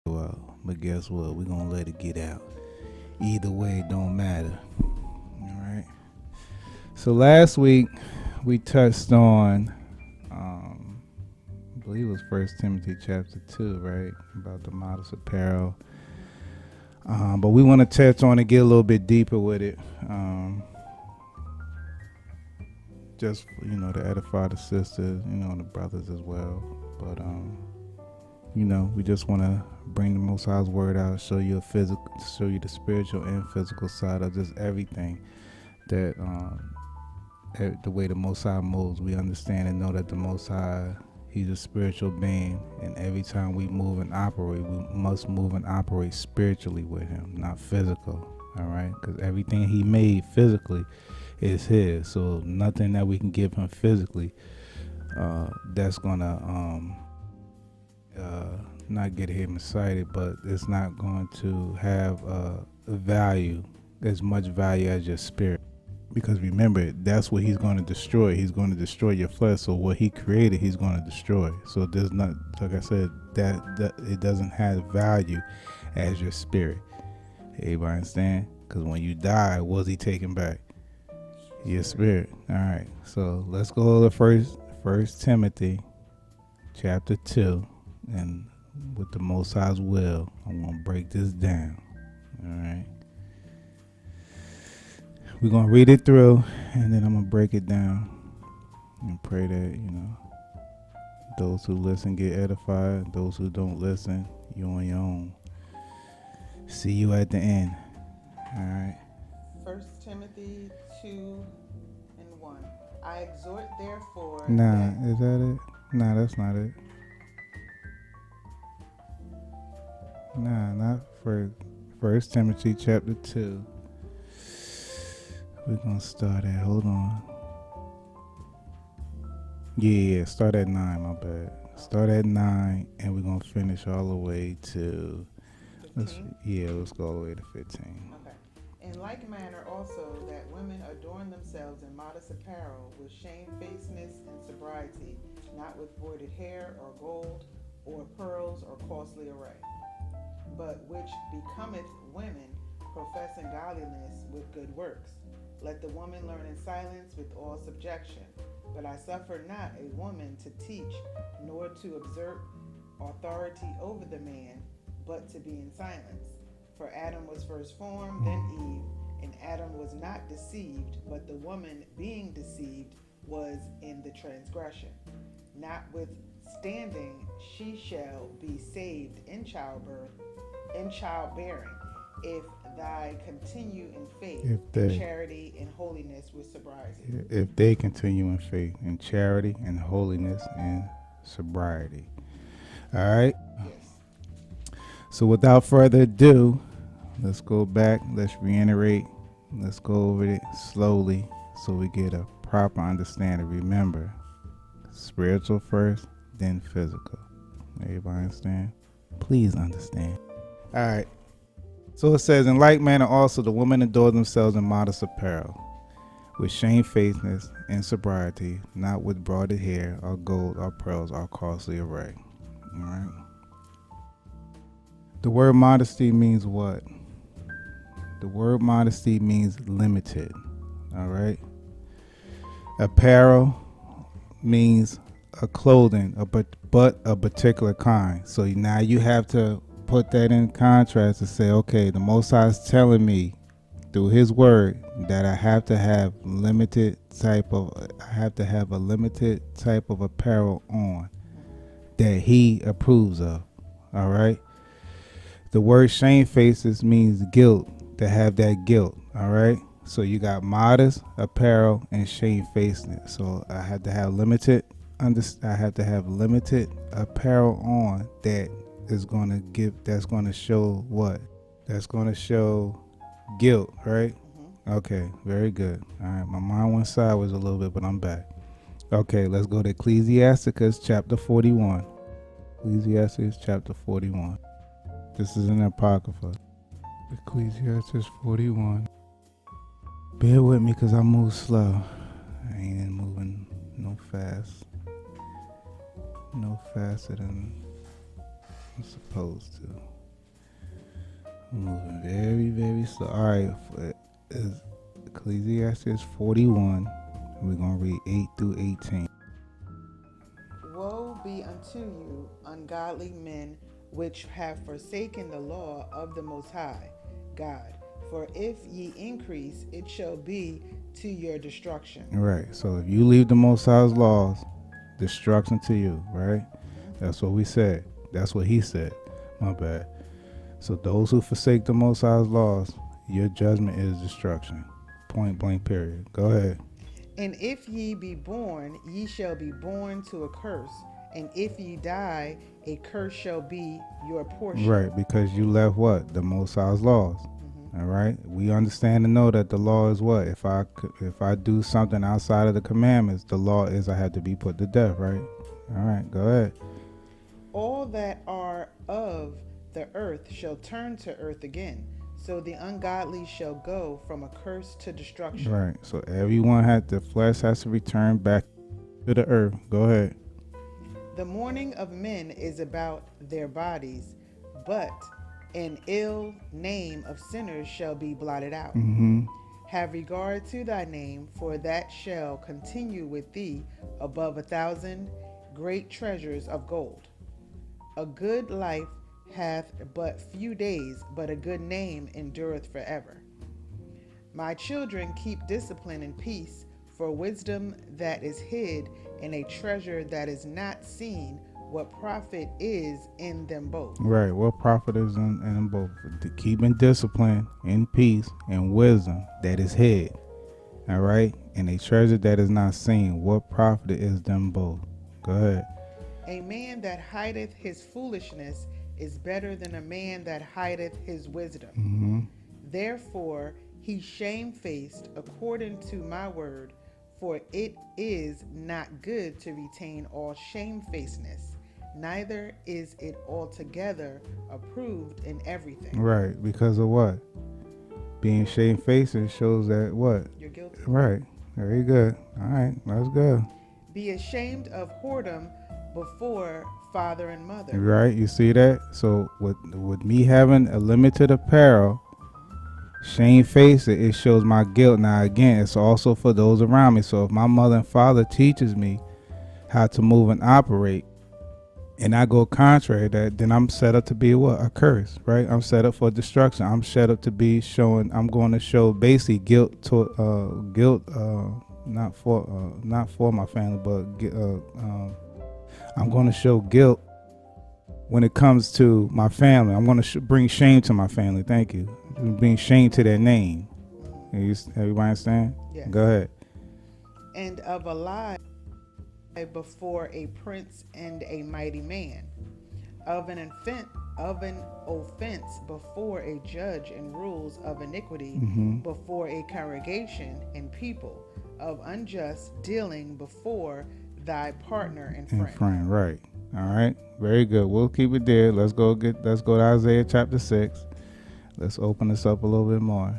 well. But guess what? We're going to let it get out. Either way, it don't matter. All right. So last week, we touched on, I believe it was First Timothy chapter 2, right? About the modest apparel. But we want to touch on and get a little bit deeper with it. Just, to edify the sisters, the brothers as well. But, we just want to bring the Most High's word out, show you the spiritual and physical side of just everything that, the way the Most High moves. We understand and know that the Most High, He's a spiritual being, and every time we move and operate, we must move and operate spiritually with Him, not physical. All right, because everything He made physically is His. So nothing that we can give Him physically, that's gonna not get Him excited, but it's not going to have value, as much value as your spirit. Because remember, that's what He's going to destroy. He's going to destroy your flesh. So what He created, He's going to destroy. So there's not, like I said, that it doesn't have value as your spirit. Everybody understand? Because when you die, what's He taking back? Your spirit. All right. So let's go to First Timothy chapter 2, and with the Most High's will, I'm going to break this down. All right. We're going to read it through, and then I'm going to break it down and pray that, those who listen get edified. Those who don't listen, you on your own. See you at the end. All right. 1 Timothy 2:1. I exhort therefore. Nah, is that it? Nah, that's not it. Nah, not First Timothy chapter 2. We're going to start at, hold on. Yeah, start at 9, my bad. Start at 9, and we're going to finish all the way to, 15? let's go all the way to 15. Okay. In like manner also that women adorn themselves in modest apparel with shamefacedness and sobriety, not with braided hair or gold or pearls or costly array, but which becometh women, professing godliness with good works. Let the woman learn in silence with all subjection. But I suffer not a woman to teach, nor to exert authority over the man, but to be in silence. For Adam was first formed, then Eve, and Adam was not deceived, but the woman, being deceived, was in the transgression. Notwithstanding, she shall be saved in childbearing, if thy continue in faith, in charity, and holiness with sobriety. If they continue in faith, in charity, and holiness, and sobriety. All right? Yes. So without further ado, let's go back. Let's reiterate. Let's go over it slowly so we get a proper understanding. Remember, spiritual first, then physical. Everybody understand? Please understand. All right. So it says, in like manner also the women adorn themselves in modest apparel, with shamefacedness and sobriety, not with braided hair or gold or pearls or costly array. All right. The word modesty means what? The word modesty means limited. All right. Apparel means a clothing, but a particular kind. So now you have to put that in contrast to say, okay, the Most High is telling me through His word that I have to have a limited type of apparel on that He approves of. All right. The word shamefacedness means guilt, to have that guilt. All right. So you got modest apparel and shamefacedness. So I have to have limited apparel on that is going to that's going to show what? That's going to show guilt, right? Mm-hmm. Okay, very good. All right, my mind went sideways a little bit, but I'm back. Okay, let's go to Ecclesiasticus chapter 41. Ecclesiastes chapter 41. This is an Apocrypha. Ecclesiastes 41. Bear with me because I move slow. I ain't moving no fast. No faster than I'm supposed to. I'm moving very, very slow. All right, is Ecclesiastes 41. We're gonna read 8 through 18. Woe be unto you, ungodly men, which have forsaken the law of the Most High God. For if ye increase, it shall be to your destruction. Right. So if you leave the Most High's laws, destruction to you. Right. Mm-hmm. That's what we said. That's what he said. My bad. So those who forsake the Most High's laws, your judgment is destruction. Point blank. Period. Go ahead. And if ye be born, ye shall be born to a curse. And if ye die, a curse shall be your portion. Right, because you left what? The Most High's laws. Mm-hmm. All right. We understand and know that the law is what? If I do something outside of the commandments, the law is I have to be put to death. Right. All right. Go ahead. All that are of the earth shall turn to earth again. So the ungodly shall go from a curse to destruction. Right. So everyone the flesh has to return back to the earth. Go ahead. The mourning of men is about their bodies, but an ill name of sinners shall be blotted out. Mm-hmm. Have regard to thy name, for that shall continue with thee above 1,000 great treasures of gold. A good life hath but few days, but a good name endureth forever. My children, keep discipline and peace, for wisdom that is hid and a treasure that is not seen, what profit is in them both. Right. What profit is in them both? To keeping discipline in peace and wisdom that is hid. All right. And a treasure that is not seen. What profit is them both? Go ahead. A man that hideth his foolishness is better than a man that hideth his wisdom. Mm-hmm. Therefore, he shamefaced according to my word, for it is not good to retain all shamefacedness, neither is it altogether approved in everything. Right. Because of what? Being shamefaced shows that what? You're guilty. Right. Very good. All right. Let's go. Be ashamed of whoredom before father and mother. Right. You see that? So with me having a limited apparel, shamefaced it shows my guilt. Now again, it's also for those around me. So if my mother and father teaches me how to move and operate, and I go contrary to that, then I'm set up to be what? A curse, right? I'm set up for destruction. I'm set up to be showing. I'm going to show basically guilt to guilt, not for my family, but I'm going to show guilt when it comes to my family. I'm going to bring shame to my family. Thank you. Bring shame to their name. Everybody understand? Yes. Go ahead. And of a lie before a prince and a mighty man, of an offense before a judge and rules of iniquity, Mm-hmm. before a congregation and people, of unjust dealing before thy partner and friend. Right. All right. Very good. We'll keep it there. Let's go to Isaiah chapter 6. Let's open this up a little bit more.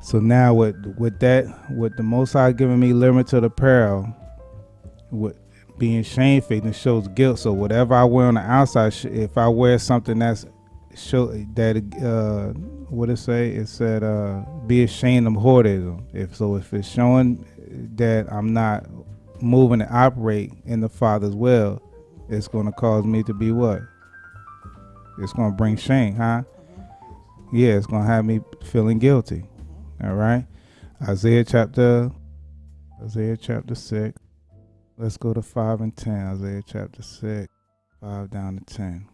So now with the Most High giving me limited apparel, with being shamefaced, it shows guilt. So whatever I wear on the outside, if I wear something that's show that what it say? It said be ashamed of whoredom. If it's showing that I'm not moving and operate in the Father's will, it's going to cause me to be what? It's going to bring shame, huh? Mm-hmm. Yeah, it's going to have me feeling guilty. Mm-hmm. All right. Isaiah chapter 6. Let's go to 5 and 10. Isaiah chapter 6, 5 down to 10.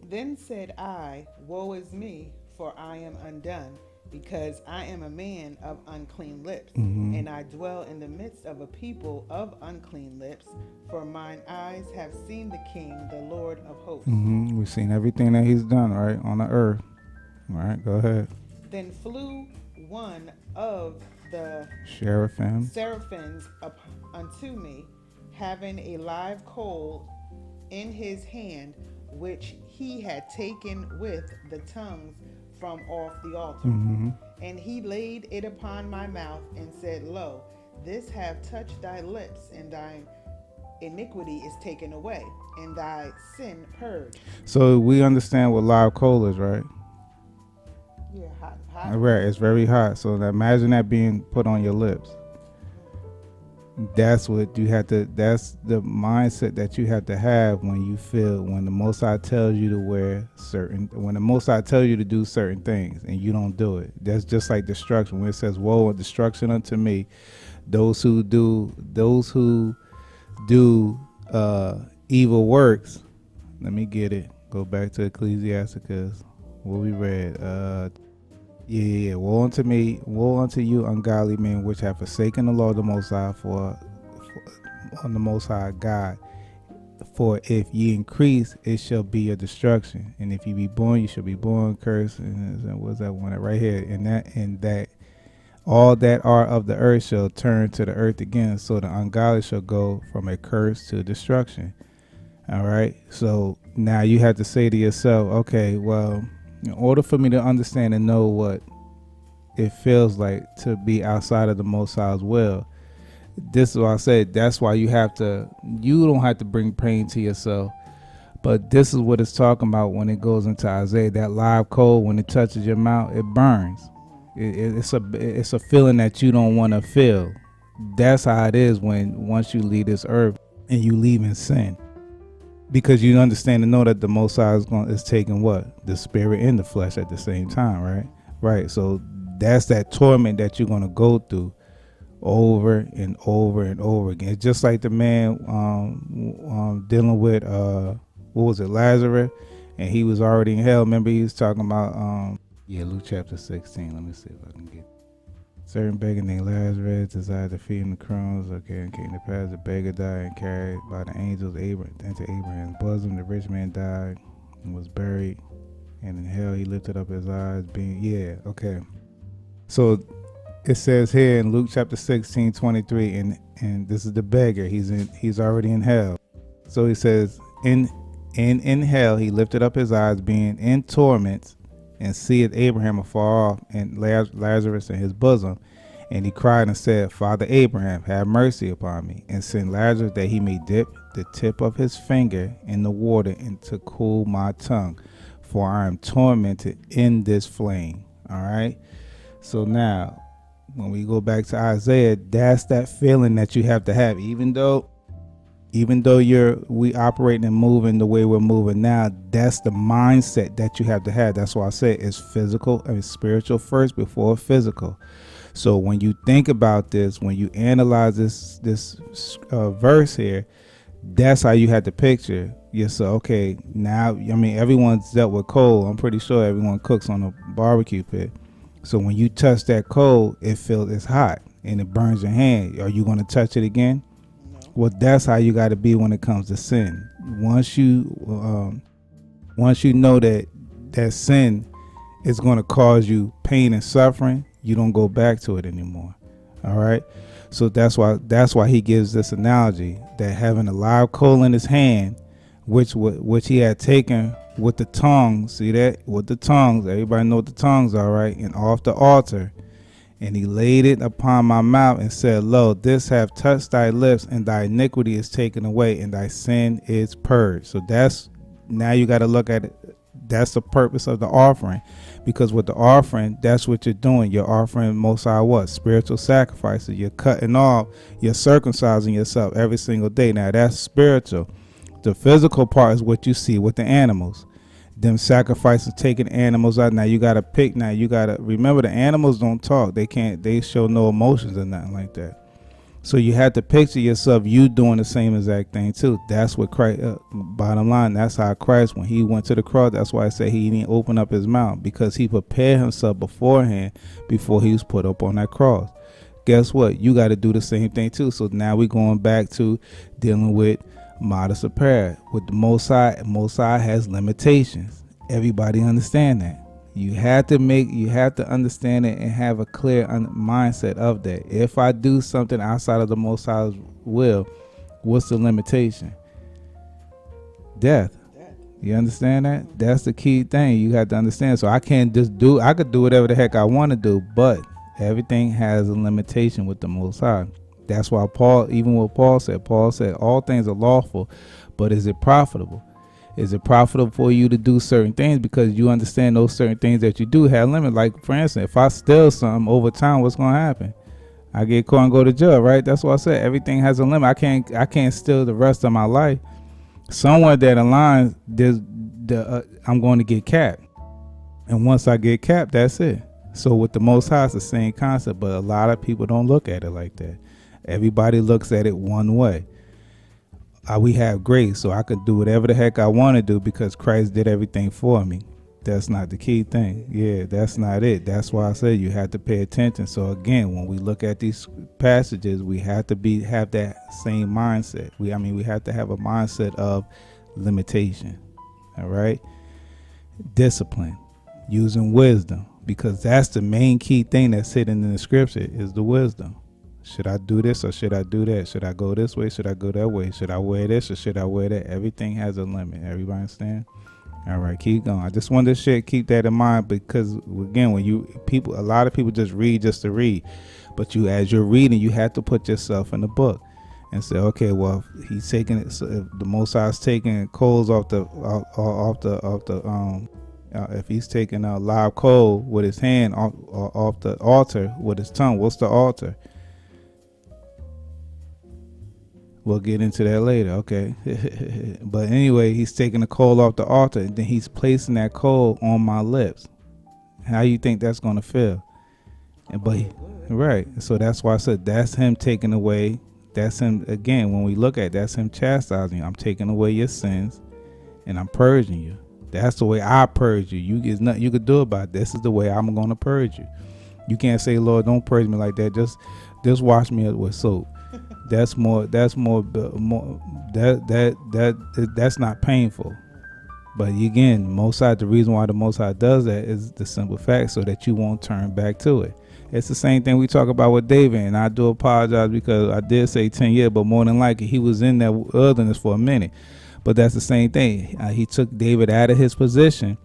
Then said I, woe is me, for I am undone, because I am a man of unclean lips, Mm-hmm. and I dwell in the midst of a people of unclean lips, for mine eyes have seen the King, the Lord of hosts. Mm-hmm. We've seen everything that he's done, right, on the earth. All right, go ahead. Then flew one of the seraphims up unto me, having a live coal in his hand, which he had taken with the tongues from off the altar. Mm-hmm. And he laid it upon my mouth and said, Lo, this have touched thy lips, and thine iniquity is taken away, and thy sin purged. So we understand what live coal is, right? Yeah, hot, hot. Right, it's very hot. So imagine that being put on your lips. That's what you have to. That's the mindset that you have to have when you feel when the Most High tells you to wear certain. When the Most High tells you to do certain things and you don't do it. That's just like destruction. When it says, "Woe and destruction unto me, those who do evil works." Let me get it. Go back to Ecclesiasticus. What we read. Yeah. Woe unto me, woe unto you, ungodly men, which have forsaken the Lord the Most High for on the Most High God. For if ye increase, it shall be your destruction, and if ye be born, you shall be born cursed. And what's that one right here? And that all that are of the earth shall turn to the earth again. So the ungodly shall go from a curse to destruction. All right. So now you have to say to yourself, okay, well, in order for me to understand and know what it feels like to be outside of the Most High's will, this is why I said that's why you don't have to bring pain to yourself. But this is what it's talking about when it goes into Isaiah. That live coal, when it touches your mouth, it burns. It's a feeling that you don't want to feel. That's how it is when once you leave this earth and you leave in sin, because you understand and know that the Most High is taking what? The spirit and the flesh at the same time, right? Right. So that's that torment that you're going to go through over and over and over again. It's just like the man dealing with, what was it, Lazarus, and he was already in hell. Remember he was talking about, Luke chapter 16. Let me see if I can get certain beggar named Lazarus desired to feed him the crumbs. Okay, and came to pass the beggar died and carried by the angels into Abraham's bosom. The rich man died and was buried, and in hell he lifted up his eyes, being okay. So it says here in Luke chapter 16:23, and this is the beggar. He's already in hell. So he says, in hell he lifted up his eyes, being in torments, and seeth Abraham afar off, and Lazarus in his bosom. And he cried and said, Father Abraham, have mercy upon me, and send Lazarus that he may dip the tip of his finger in the water and to cool my tongue, for I am tormented in this flame. All right. So now, when we go back to Isaiah, that's that feeling that you have to have, even though we operating and moving the way we're moving now. That's the mindset that you have to have. That's why I say it's physical and spiritual first before physical. So when you think about this, when you analyze this verse here, that's how you have to picture yourself. Okay, now everyone's dealt with coal. I'm pretty sure everyone cooks on a barbecue pit. So when you touch that coal, it's hot and it burns your hand. Are you going to touch it again? No. Well, that's how you got to be when it comes to sin. Once you know that sin is going to cause you pain and suffering, you don't go back to it anymore. All right. So that's why he gives this analogy that having a live coal in his hand, which he had taken with the tongs. See that? With the tongs. Everybody know what the tongs are, right? And off the altar. And he laid it upon my mouth and said, Lo, this hath touched thy lips, and thy iniquity is taken away, and thy sin is purged. So now you got to look at it. That's the purpose of the offering. Because with the offering, that's what you're doing. You're offering Most High what? Spiritual sacrifices. You're cutting off. You're circumcising yourself every single day. Now that's spiritual. The physical part is what you see with the animals. Them sacrificing, taking animals out. Now you gotta pick. Now you gotta remember the animals don't talk. They show no emotions or nothing like that. So you have to picture yourself, you doing the same exact thing too. That's what Christ, bottom line, that's how Christ, when he went to the cross, that's why I say he didn't open up his mouth, because he prepared himself beforehand before he was put up on that cross. Guess what? You got to do the same thing too. So now we're going back to dealing with modest apparel. With the Most High has limitations. Everybody understand that. You have to understand it and have a clear mindset of that. If I do something outside of the Most High's will, what's the limitation? Death. You understand that? That's the key thing you have to understand. So I could do whatever the heck I want to do, but everything has a limitation with the Most High. That's why Paul, even what Paul said, all things are lawful, but is it profitable? Is it profitable for you to do certain things because you understand those certain things that you do have limits? Like, for instance, if I steal something over time, what's going to happen? I get caught and go to jail, right? That's why I said everything has a limit. I can't steal the rest of my life. Somewhere that aligns, I'm going to get capped, and once I get capped, that's it. So with the Most High, it's the same concept, but a lot of people don't look at it like that. Everybody looks at it one way. We have grace, so I could do whatever the heck I want to do because Christ did everything for me. That's not the key thing. Yeah, that's not it. That's why I said you have to pay attention. So again, when we look at these passages, we have to have that same mindset. We have to have a mindset of limitation. All right, discipline, using wisdom, because that's the main key thing that's hidden in the scripture is the wisdom. Should I do this or should I do that? Should I go this way? Should I go that way? Should I wear this or should I wear that? Everything has a limit. Everybody understand? All right, keep going. I just wanted to keep that in mind because again, a lot of people just read just to read, but as you're reading, you have to put yourself in the book and say, okay, well, if he's taking it. So if the Most High is taking coals if he's taking a live coal with his hand off the altar with his tongue, what's the altar? We'll get into that later, okay? But anyway, he's taking the coal off the altar, and then he's placing that coal on my lips. How you think that's going to feel? Right. So that's why I said that's him taking away. That's him, again, when we look at it, that's him chastising you. I'm taking away your sins, and I'm purging you. That's the way I purge you. There's nothing you could do about it. This is the way I'm going to purge you. You can't say, Lord, don't purge me like that. Just wash me with soap. That's not painful. But again, the reason why the Most High does that is the simple fact so that you won't turn back to it. It's the same thing we talk about with David, and I do apologize because I did say 10 years, but more than likely he was in that wilderness for a minute. But that's the same thing. He took David out of his position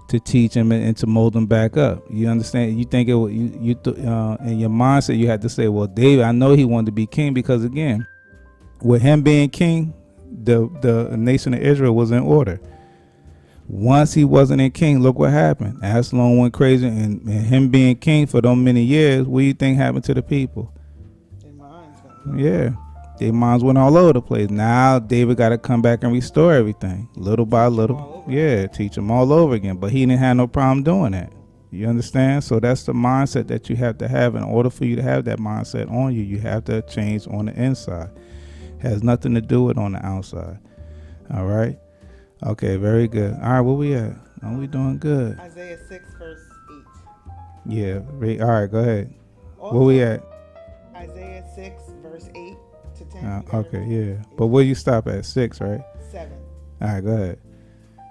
to teach him and to mold him back up. You understand? You think in your mindset you had to say, well, David, I know he wanted to be king because again, with him being king, the nation of Israel was in order. Once he wasn't in king, look what happened. Absalom went crazy, and him being king for those many years, what do you think happened to the people? Their minds went all over the place. Now David got to come back and restore everything little by little. Teach them all over again. But he didn't have no problem doing that. You understand? So that's the mindset that you have to have. In order for you to have that mindset on you, you have to change on the inside. It has nothing to do with on the outside. All right? Okay, very good. All right, where we at? Are we doing good? Isaiah 6, verse 8. Yeah. All right, go ahead. Also, where we at? Isaiah 6, verse 8 to 10. Okay, yeah. But where you stop at? 6, right? 7. All right, go ahead.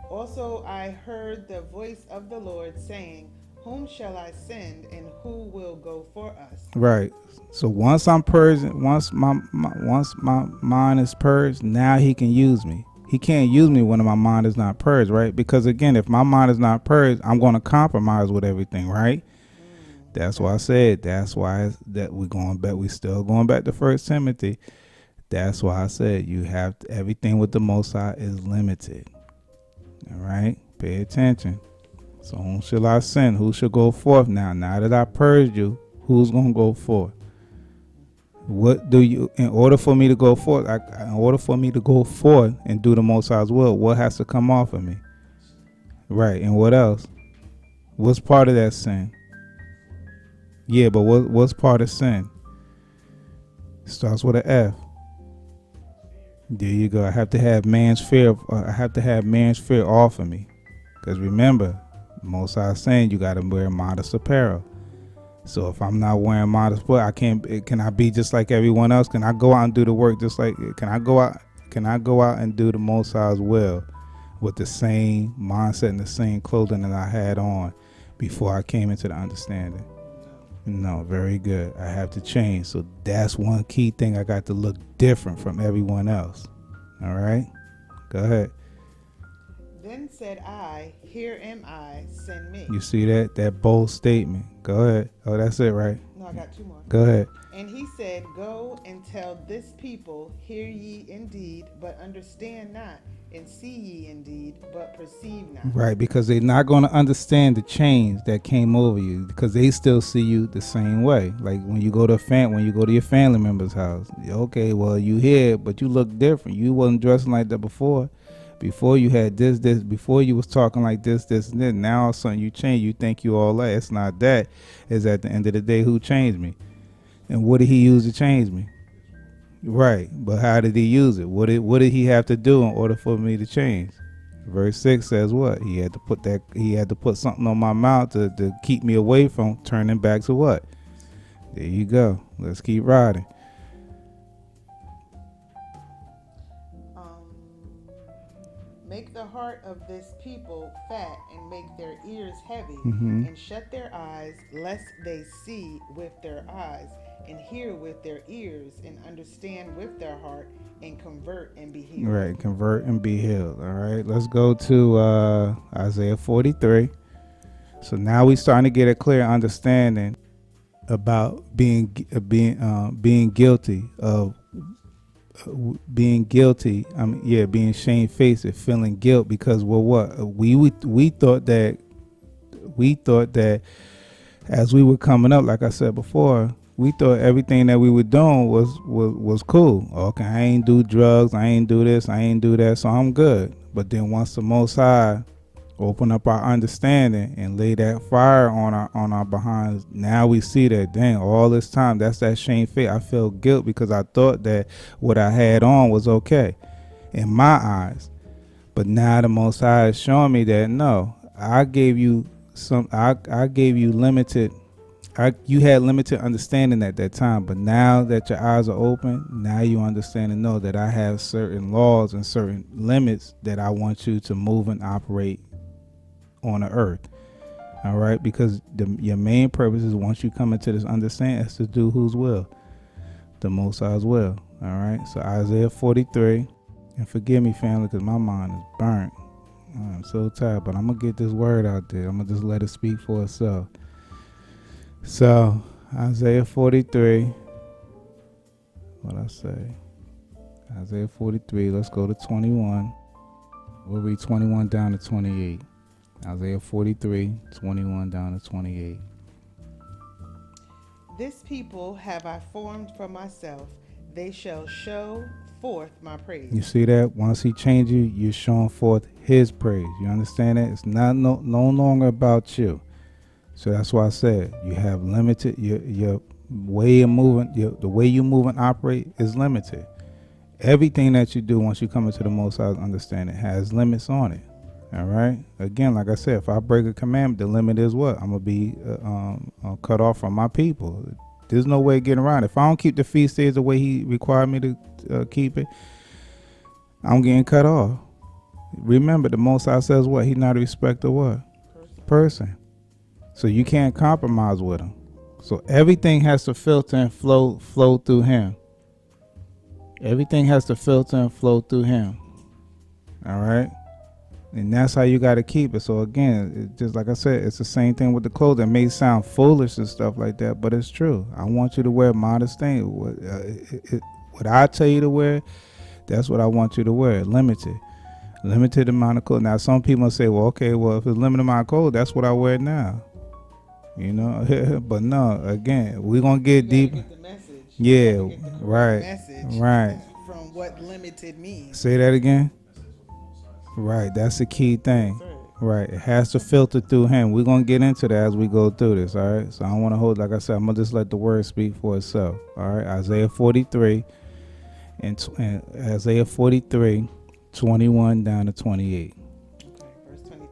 Also, I heard the voice of the Lord saying, whom shall I send and who will go for us? Right. So once I'm purged, once my mind is purged, now he can use me. He can't use me when my mind is not purged, right? Because again, if my mind is not purged, I'm going to compromise with everything, right? That's why I said. That's why we still going back to 1 Timothy. That's why I said you have everything with the Most High is limited. All right, pay attention. So whom shall I send? Who shall go forth now? Now that I purged you, who's going to go forth? In order for me to go forth and do the Most High's will, what has to come off of me? Right, and what else? What's part of that sin? Yeah, but what's part of sin? Starts with an F. There you go. I have to have man's fear. Off of me, because remember, Most High saying you got to wear modest apparel. So if I'm not wearing modest apparel, I can't. Can I be just like everyone else? Can I go out and do the work just like? Can I go out and do the Most High's will with the same mindset and the same clothing that I had on before I came into the understanding? No, very good. I have to change. So that's one key thing. I got to look different from everyone else. All right, go ahead. Then said I, here am I, send me. You see that bold statement. Go ahead. Oh, that's it, right? No, I got two more. Go ahead. And he said, go and tell this people, hear ye indeed, but understand not, and see ye indeed, but perceive not. Right, because they're not going to understand the change that came over you, because they still see you the same way. Like when you go to your family member's house, okay, well you here, but you look different. You wasn't dressing like that before. Before you had this. Before you was talking like this, and this. Now all of a sudden you change. You think you all that. It's not that. It's at the end of the day who changed me, and what did he use to change me? Right, but how did he use it? What did he have to do in order for me to change? Verse 6 says what? He had to put something on my mouth to keep me away from turning back to what? There you go. Let's keep riding. Make the heart of this people fat, and make their ears heavy, Mm-hmm. and shut their eyes, lest they see with their eyes, and hear with their ears, and understand with their heart, and convert and be healed. Right, convert and be healed. All right, let's go to Isaiah 43. So now we starting to get a clear understanding about being guilty of being shamefaced and feeling guilt, because we thought that as we were coming up, like I said before, we thought everything that we were doing was cool. Okay, I ain't do drugs, I ain't do this, I ain't do that, so I'm good. But then once the Most High open up our understanding and lay that fire on our behinds, now we see that, dang, all this time, that's that shame face. I feel guilt because I thought that what I had on was okay in my eyes. But now the Most High is showing me that no, I gave you I gave you limited. You had limited understanding at that time, but now that your eyes are open, now you understand and know that I have certain laws and certain limits that I want you to move and operate on the earth. All right, because your main purpose is, once you come into this understanding, is to do whose will? The Most High's will. All right, so Isaiah 43, and forgive me, family, because my mind is burnt. I'm so tired, but I'm gonna get this word out there. I'm gonna just let it speak for itself. So Isaiah 43, what I say? Isaiah 43. Let's go to 21. We'll read 21 down to 28. Isaiah 43, 21 down to 28. This people have I formed for myself, they shall show forth my praise. You see that? Once he changed you, you're showing forth his praise. You understand that? It's not no longer about you. So that's why I said you have limited your way of moving, the way you move and operate is limited. Everything that you do once you come into the Most High's understanding has limits on it. All right. Again, like I said, if I break a commandment, the limit is what? I'm gonna be cut off from my people. There's no way of getting around it. If I don't keep the feast days the way He required me to keep it, I'm getting cut off. Remember, the Most High says what? He not a respecter of what? Person. So you can't compromise with Him. So everything has to filter and flow through Him. Everything has to filter and flow through Him. All right. And that's how you got to keep it. So again, just like I said, it's the same thing with the clothes. It may sound foolish and stuff like that, but it's true. I want you to wear modest things. What I tell you to wear, that's what I want you to wear. Limited amount of clothes. Now, some people say, well, okay, well, if it's limited amount of clothes, that's what I wear now. You know, but no, again, we're going to get deep. Get the message. Yeah, Get the right, message right. From what limited means. Say that again. Right, that's the key thing. Right, it has to filter through Him. We're going to get into that as we go through this, all right? So I don't want to hold, like I said, I'm going to just let the word speak for itself, all right? Isaiah 43, and Isaiah 43, 21 down to 28. Okay, verse 22.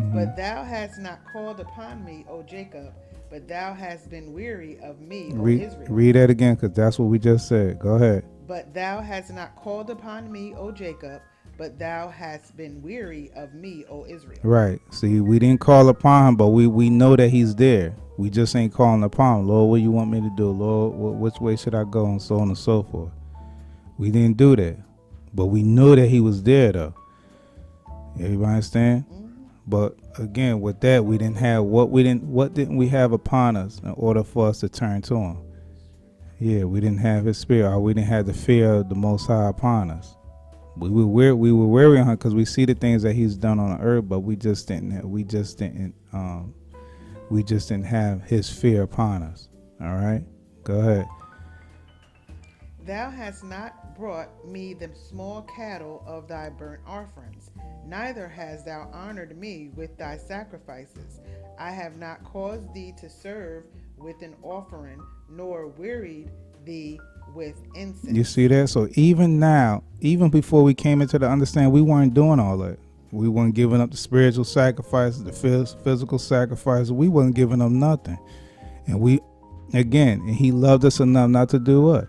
Mm-hmm. But thou hast not called upon me, O Jacob, but thou hast been weary of me, O Israel. Read that again, because that's what we just said. Go ahead. But thou hast not called upon me, O Jacob, but thou hast been weary of me, O Israel. Right. See, we didn't call upon Him, but we know that He's there. We just ain't calling upon Him. Lord, what you want me to do? Lord, which way should I go? And so on and so forth. We didn't do that. But we knew that He was there, though. Everybody understand? Mm-hmm. But again, with that, we didn't have what didn't we have upon us in order for us to turn to him? Yeah, we didn't have his spirit, or we didn't have the fear of the Most High upon us. We were weary on him because we see the things that he's done on the earth, but we just didn't have his fear upon us. All right, go ahead. Thou hast not brought me the small cattle of thy burnt offerings, neither hast thou honored me with thy sacrifices. I have not caused thee to serve with an offering, nor wearied thee with You see incense. that? So even now, even before we came into the understanding, we weren't doing all that. We weren't giving up the spiritual sacrifices, the physical sacrifices. We wasn't giving up nothing. And and he loved us enough not to do what?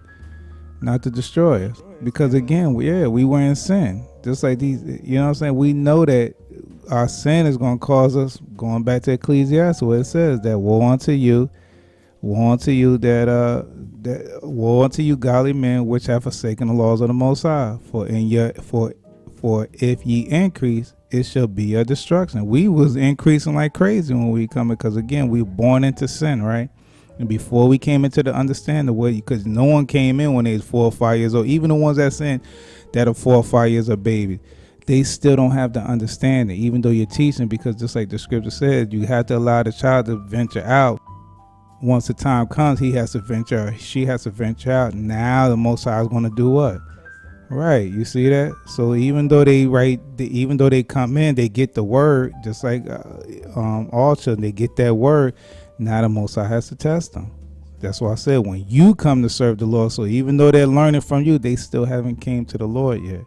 Not to destroy us. Destroy us, Because kill us. again, we were in sin. Just like these, you know what I'm saying? We know that our sin is going to cause us, going back to Ecclesiastes, where it says that woe unto you woe unto you godly men which have forsaken the laws of the Most High. For if ye increase, it shall be your destruction. We was increasing like crazy when we come, because again, we were born into sin, right? And before we came into the understanding of what, because no one came in when they was 4 or 5 years old. Even the ones that sin that are 4 or 5 years of babies, they still don't have the understanding, even though you're teaching, because just like the scripture says, you have to allow the child to venture out. Once the time comes, she has to venture out. Now the Most High is going to do what? Test them. Right, you see that? So even though they come in, they get the word, just like all children, they get that word. Now the Most High has to test them. That's why I said when you come to serve the Lord. So even though they're learning from you, they still haven't came to the Lord yet.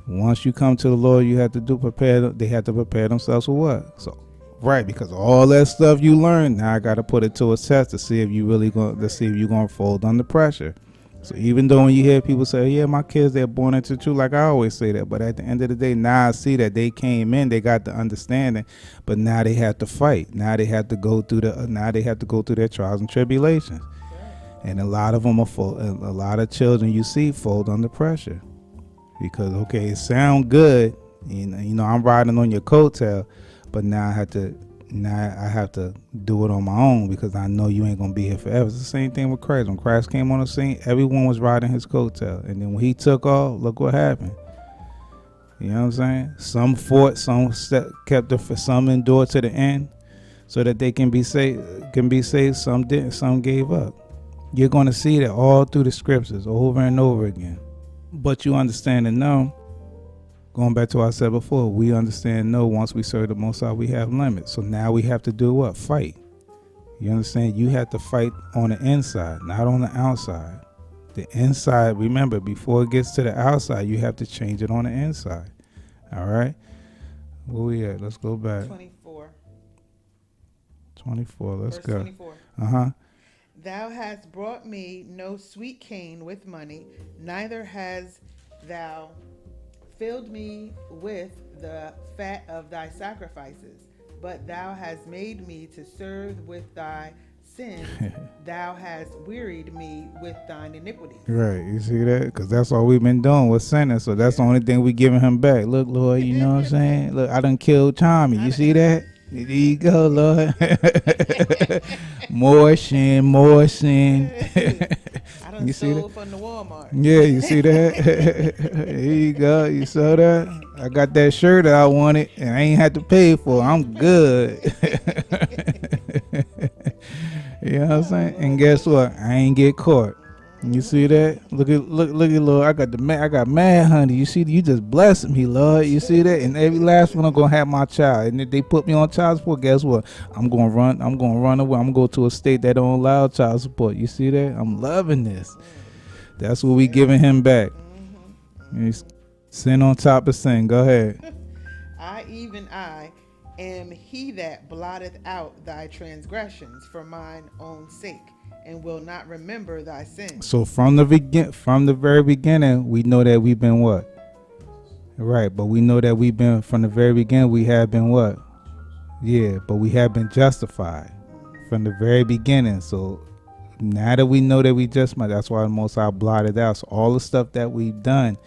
Once you come to the Lord, you have to prepare. They have to prepare themselves for what? So, right, because all that stuff you learned, now I got to put it to a test to see if you really going to see if you're going to fold under pressure. So Right. even though when you hear people say, "Yeah, my kids they're born into truth," like I always say that, but at the end of the day, now I see that they came in, they got the understanding, but now they have to fight. Now they have to go through their trials and tribulations, That's right. and a lot of them a lot of children you see fold under pressure because okay, it sound good, I'm riding on your coattail, but now I have to do it on my own because I know you ain't gonna be here forever. It's the same thing with Christ. When Christ came on the scene, everyone was riding his coattail, and then when he took off, look what happened. You know what I'm saying? Some fought, kept some endured to the end, so that they can be saved. Some didn't. Some gave up. You're gonna see that all through the scriptures, over and over again. But you understand and know, going back to what I said before, we understand and know once we serve the Most High, we have limits. So now we have to do what? Fight. You understand? You have to fight on the inside, not on the outside. The inside, remember, before it gets to the outside, you have to change it on the inside. All right? Where we at? Let's go back. 24. 24. Let's Verse go. 24. Uh-huh. Thou hast brought me no sweet cane with money, neither hast thou filled me with the fat of thy sacrifices, but thou hast made me to serve with thy sins. Thou hast wearied me with thine iniquities. Right, you see that? Because that's all we've been doing with sinning. So that's the only thing we giving him back. Look, Lord, you know what I'm saying? Look, I done killed Tommy. You see that? There you go, Lord. More sin, more sin. I done You see that? stole from the Walmart. Yeah, you see that? Here you go. You saw that? I got that shirt that I wanted and I ain't had to pay for it. I'm good. You know what I'm saying? Oh, And Lord guess Jesus. what? I ain't get caught. You see that? Look at Lord. I got mad honey. You see, you just blessed me, Lord. You see that? And every last one I'm gonna have my child. And if they put me on child support, guess what? I'm gonna run away. I'm gonna go to a state that don't allow child support. You see that? I'm loving this. That's what we Yes. giving him back. Mm-hmm. Sin on top of sin. Go ahead. I am he that blotteth out thy transgressions for mine own sake, and will not remember thy sins. So from the very beginning, we know that we've been what? Right, but we know that we've been from the very beginning. We have been what? Yeah, but we have been justified from the very beginning. So now that we know that we just might, that's why the Most High blotted out. So all the stuff that we've done,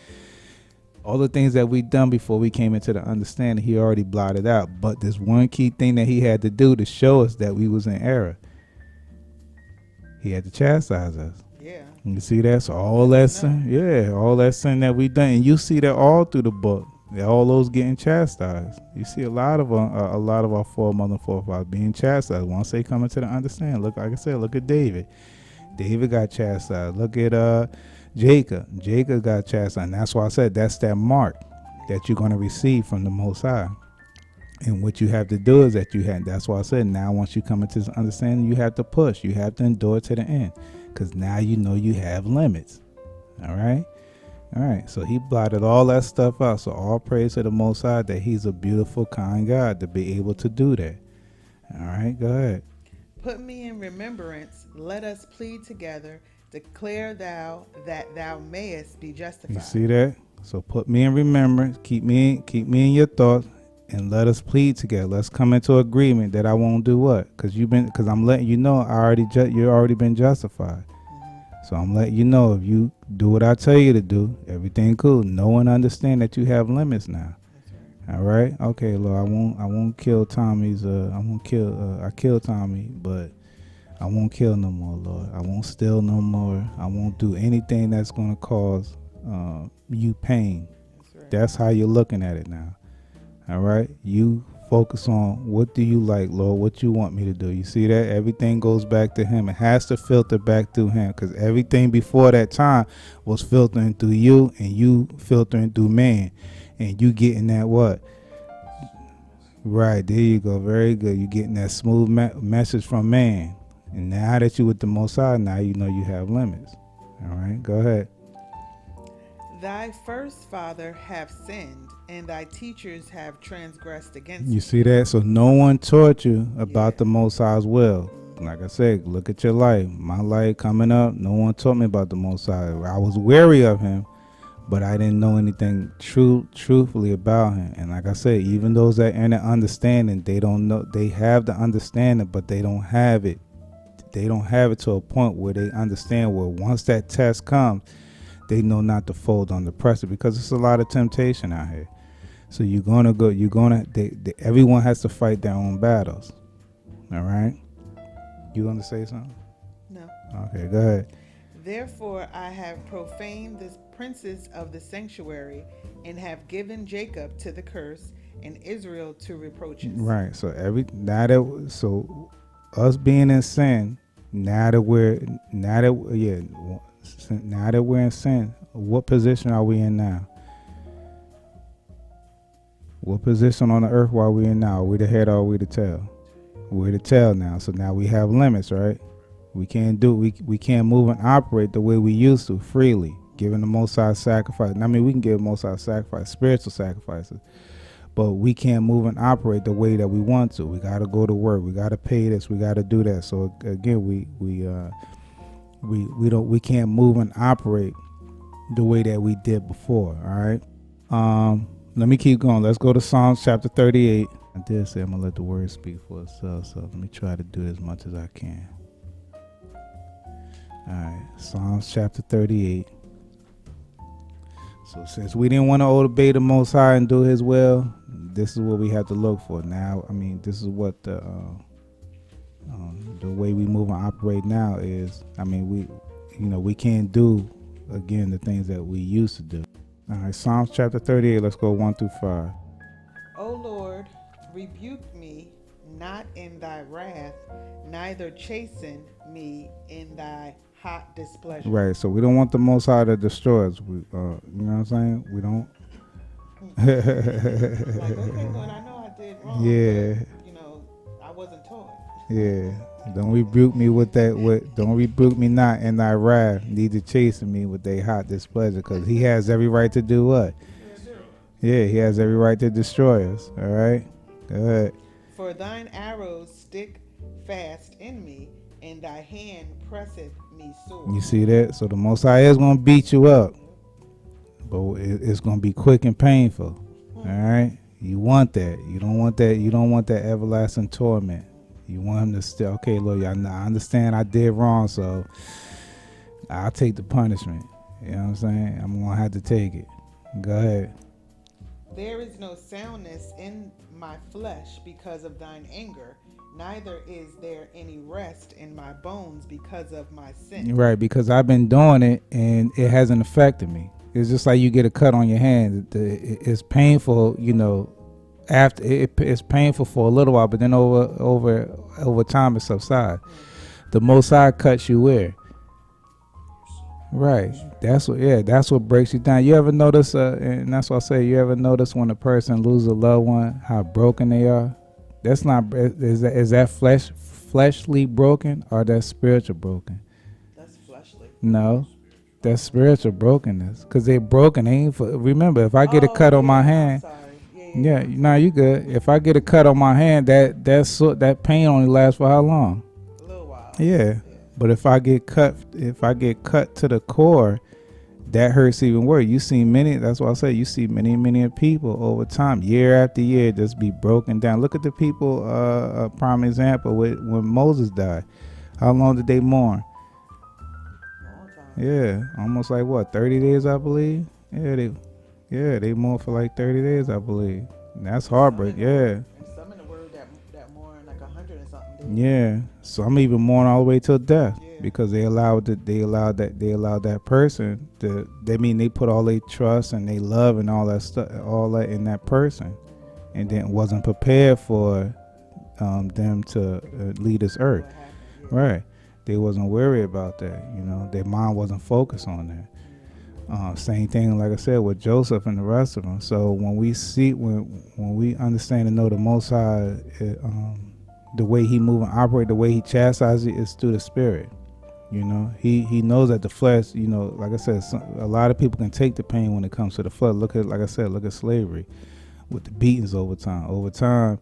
All the things that we done before we came into the understanding, he already blotted out. But there's one key thing that he had to do to show us that we was in error. He had to chastise us. Yeah. You see that? So all Let that us know. sin, yeah, all that sin that we done, and you see that all through the book. All those getting chastised. You see a lot of our foremothers and forefathers being chastised once they come into the understanding. Look, like I said, look at David. David got chastised. Look at Jacob. Jacob got chastised. And that's why I said that's that mark that you're going to receive from the Most High. And what you have to do is that you have. That's why I said now once you come into this understanding, you have to push. You have to endure to the end, because now you know you have limits. All right. All right, so he blotted all that stuff out. So all praise to the Most High that he's a beautiful, kind God to be able to do that. All right, go ahead. Put me in remembrance. Let us plead together. Declare thou that thou mayest be justified. You see that? So put me in remembrance. Keep me in your thoughts, and let us plead together. Let's come into agreement that I won't do what? Because I'm letting you know you already been justified. So I'm letting you know if you do what I tell you to do, everything cool. No one understand that you have limits now. That's right. All right. Okay, Lord. I won't kill Tommy's. I killed Tommy, but I won't kill no more, Lord. I won't steal no more. I won't do anything that's gonna cause you pain. That's right. That's how you're looking at it now. All right. You focus on what do you like, Lord, what you want me to do. You see that? Everything goes back to him. It has to filter back through him, because everything before that time was filtering through you, and you filtering through man, and you getting that what? Right, there you go. Very good. You getting that smooth message from man. And now that you with the Most High, now you know you have limits. All right, go ahead. Thy first father have sinned, and thy teachers have transgressed against You me. see that? So no one taught you about Yeah. the Most High's will. Like I said, look at your life. My life coming up, no one taught me about the Most High. I was wary of him, but I didn't know anything truthfully about him. And like I said, even those that in the understanding, they don't know. They have the understanding, but they don't have it. They don't have it to a point where they understand where once that test comes, they know not to fold under pressure, because it's a lot of temptation out here. So everyone has to fight their own battles. All right. You want to say something? No. Okay, go ahead. Therefore I have profaned the princes of the sanctuary, and have given Jacob to the curse, and Israel to reproaches. Right. So us being in sin, now that we're in sin, what position are we in now? What position on the earth are we in now? Are we the head or are we the tail? We're the tail now. So now we have limits, right? We can't move and operate the way we used to freely, giving the Most High sacrifice. I mean, we can give Most High sacrifice, spiritual sacrifices, but we can't move and operate the way that we want to. We got to go to work. We got to pay this. We got to do that. So again, we can't move and operate the way that we did before. All right. Let me keep going. Let's go to Psalms chapter 38. I did say I'm gonna let the word speak for itself, so let me try to do it as much as I can. All right, Psalms chapter 38. So since we didn't want to obey the Most High and do His will, this is what we have to look for now. I mean, this is what the way we move and operate now is. I mean, we can't do again the things that we used to do. All right, Psalms chapter 38. Let's go 1 through 5. O Lord, rebuke me not in thy wrath, neither chasten me in thy hot displeasure. Right. So we don't want the Most High to destroy us. You know what I'm saying? We don't. Like, okay, Lord, I know I did wrong. Yeah. But, I wasn't taught. Yeah. Don't rebuke me with that. Don't rebuke me not in thy wrath, neither chasten me with thy hot displeasure, because He has every right to do what? Yeah, He has every right to destroy us. All right. Go ahead. For thine arrows stick fast in me, and thy hand presseth me sore. You see that? So the Most High is gonna beat you up, but it's gonna be quick and painful. All right. You want that. You don't want that. You don't want that everlasting torment. You want Him to still. Okay, Lord, I understand I did wrong, so I'll take the punishment. You know what I'm saying? I'm gonna have to take it. Go ahead. There is no soundness in my flesh because of thine anger, neither is there any rest in my bones because of my sin. Right, because I've been doing it and it hasn't affected me. It's just like you get a cut on your hand. It's painful, after it's painful for a little while, but then over time it subsides. Mm-hmm. The Most High cuts you where. Right. That's what breaks you down. You ever notice, and that's what I say, you ever notice when a person loses a loved one, how broken they are? That's not, is that fleshly broken or that spiritual broken? That's fleshly. No, that's spiritual brokenness. Cause they broken. They ain't remember, if I get a Oh cut on my yeah, I'm hand, sorry. Yeah, yeah, yeah, yeah. I'm no, sorry. you good. If I get a cut on my hand, that pain only lasts for how long? A little while. Yeah. Yeah. But if I get cut to the core, that hurts even worse. You see many. That's why I say you see many people over time, year after year, just be broken down. Look at the people. A prime example with when Moses died. How long did they mourn? Long time. Yeah, almost like what, 30 days, I believe. Yeah, they mourned for like 30 days, I believe. And that's And some heartbreak. in the word, Yeah, and some in the word that more in like 100 and something days. yeah. Some even mourn all the way till death Yeah. because they allowed that person to. They mean they put all their trust and they love and all that stuff, all that in that person, Mm-hmm. and then wasn't prepared for them to lead this earth. What happened? Yeah. Right. They wasn't worried about that. Their mind wasn't focused on that. Mm-hmm. Same thing, like I said, with Joseph and the rest of them. So when we understand and know the Most High, the way He move and operate, the way He chastises it is through the Spirit. He knows that the flesh. Like I said, a lot of people can take the pain when it comes to the flesh. Like I said, look at slavery with the beatings over time. Over time,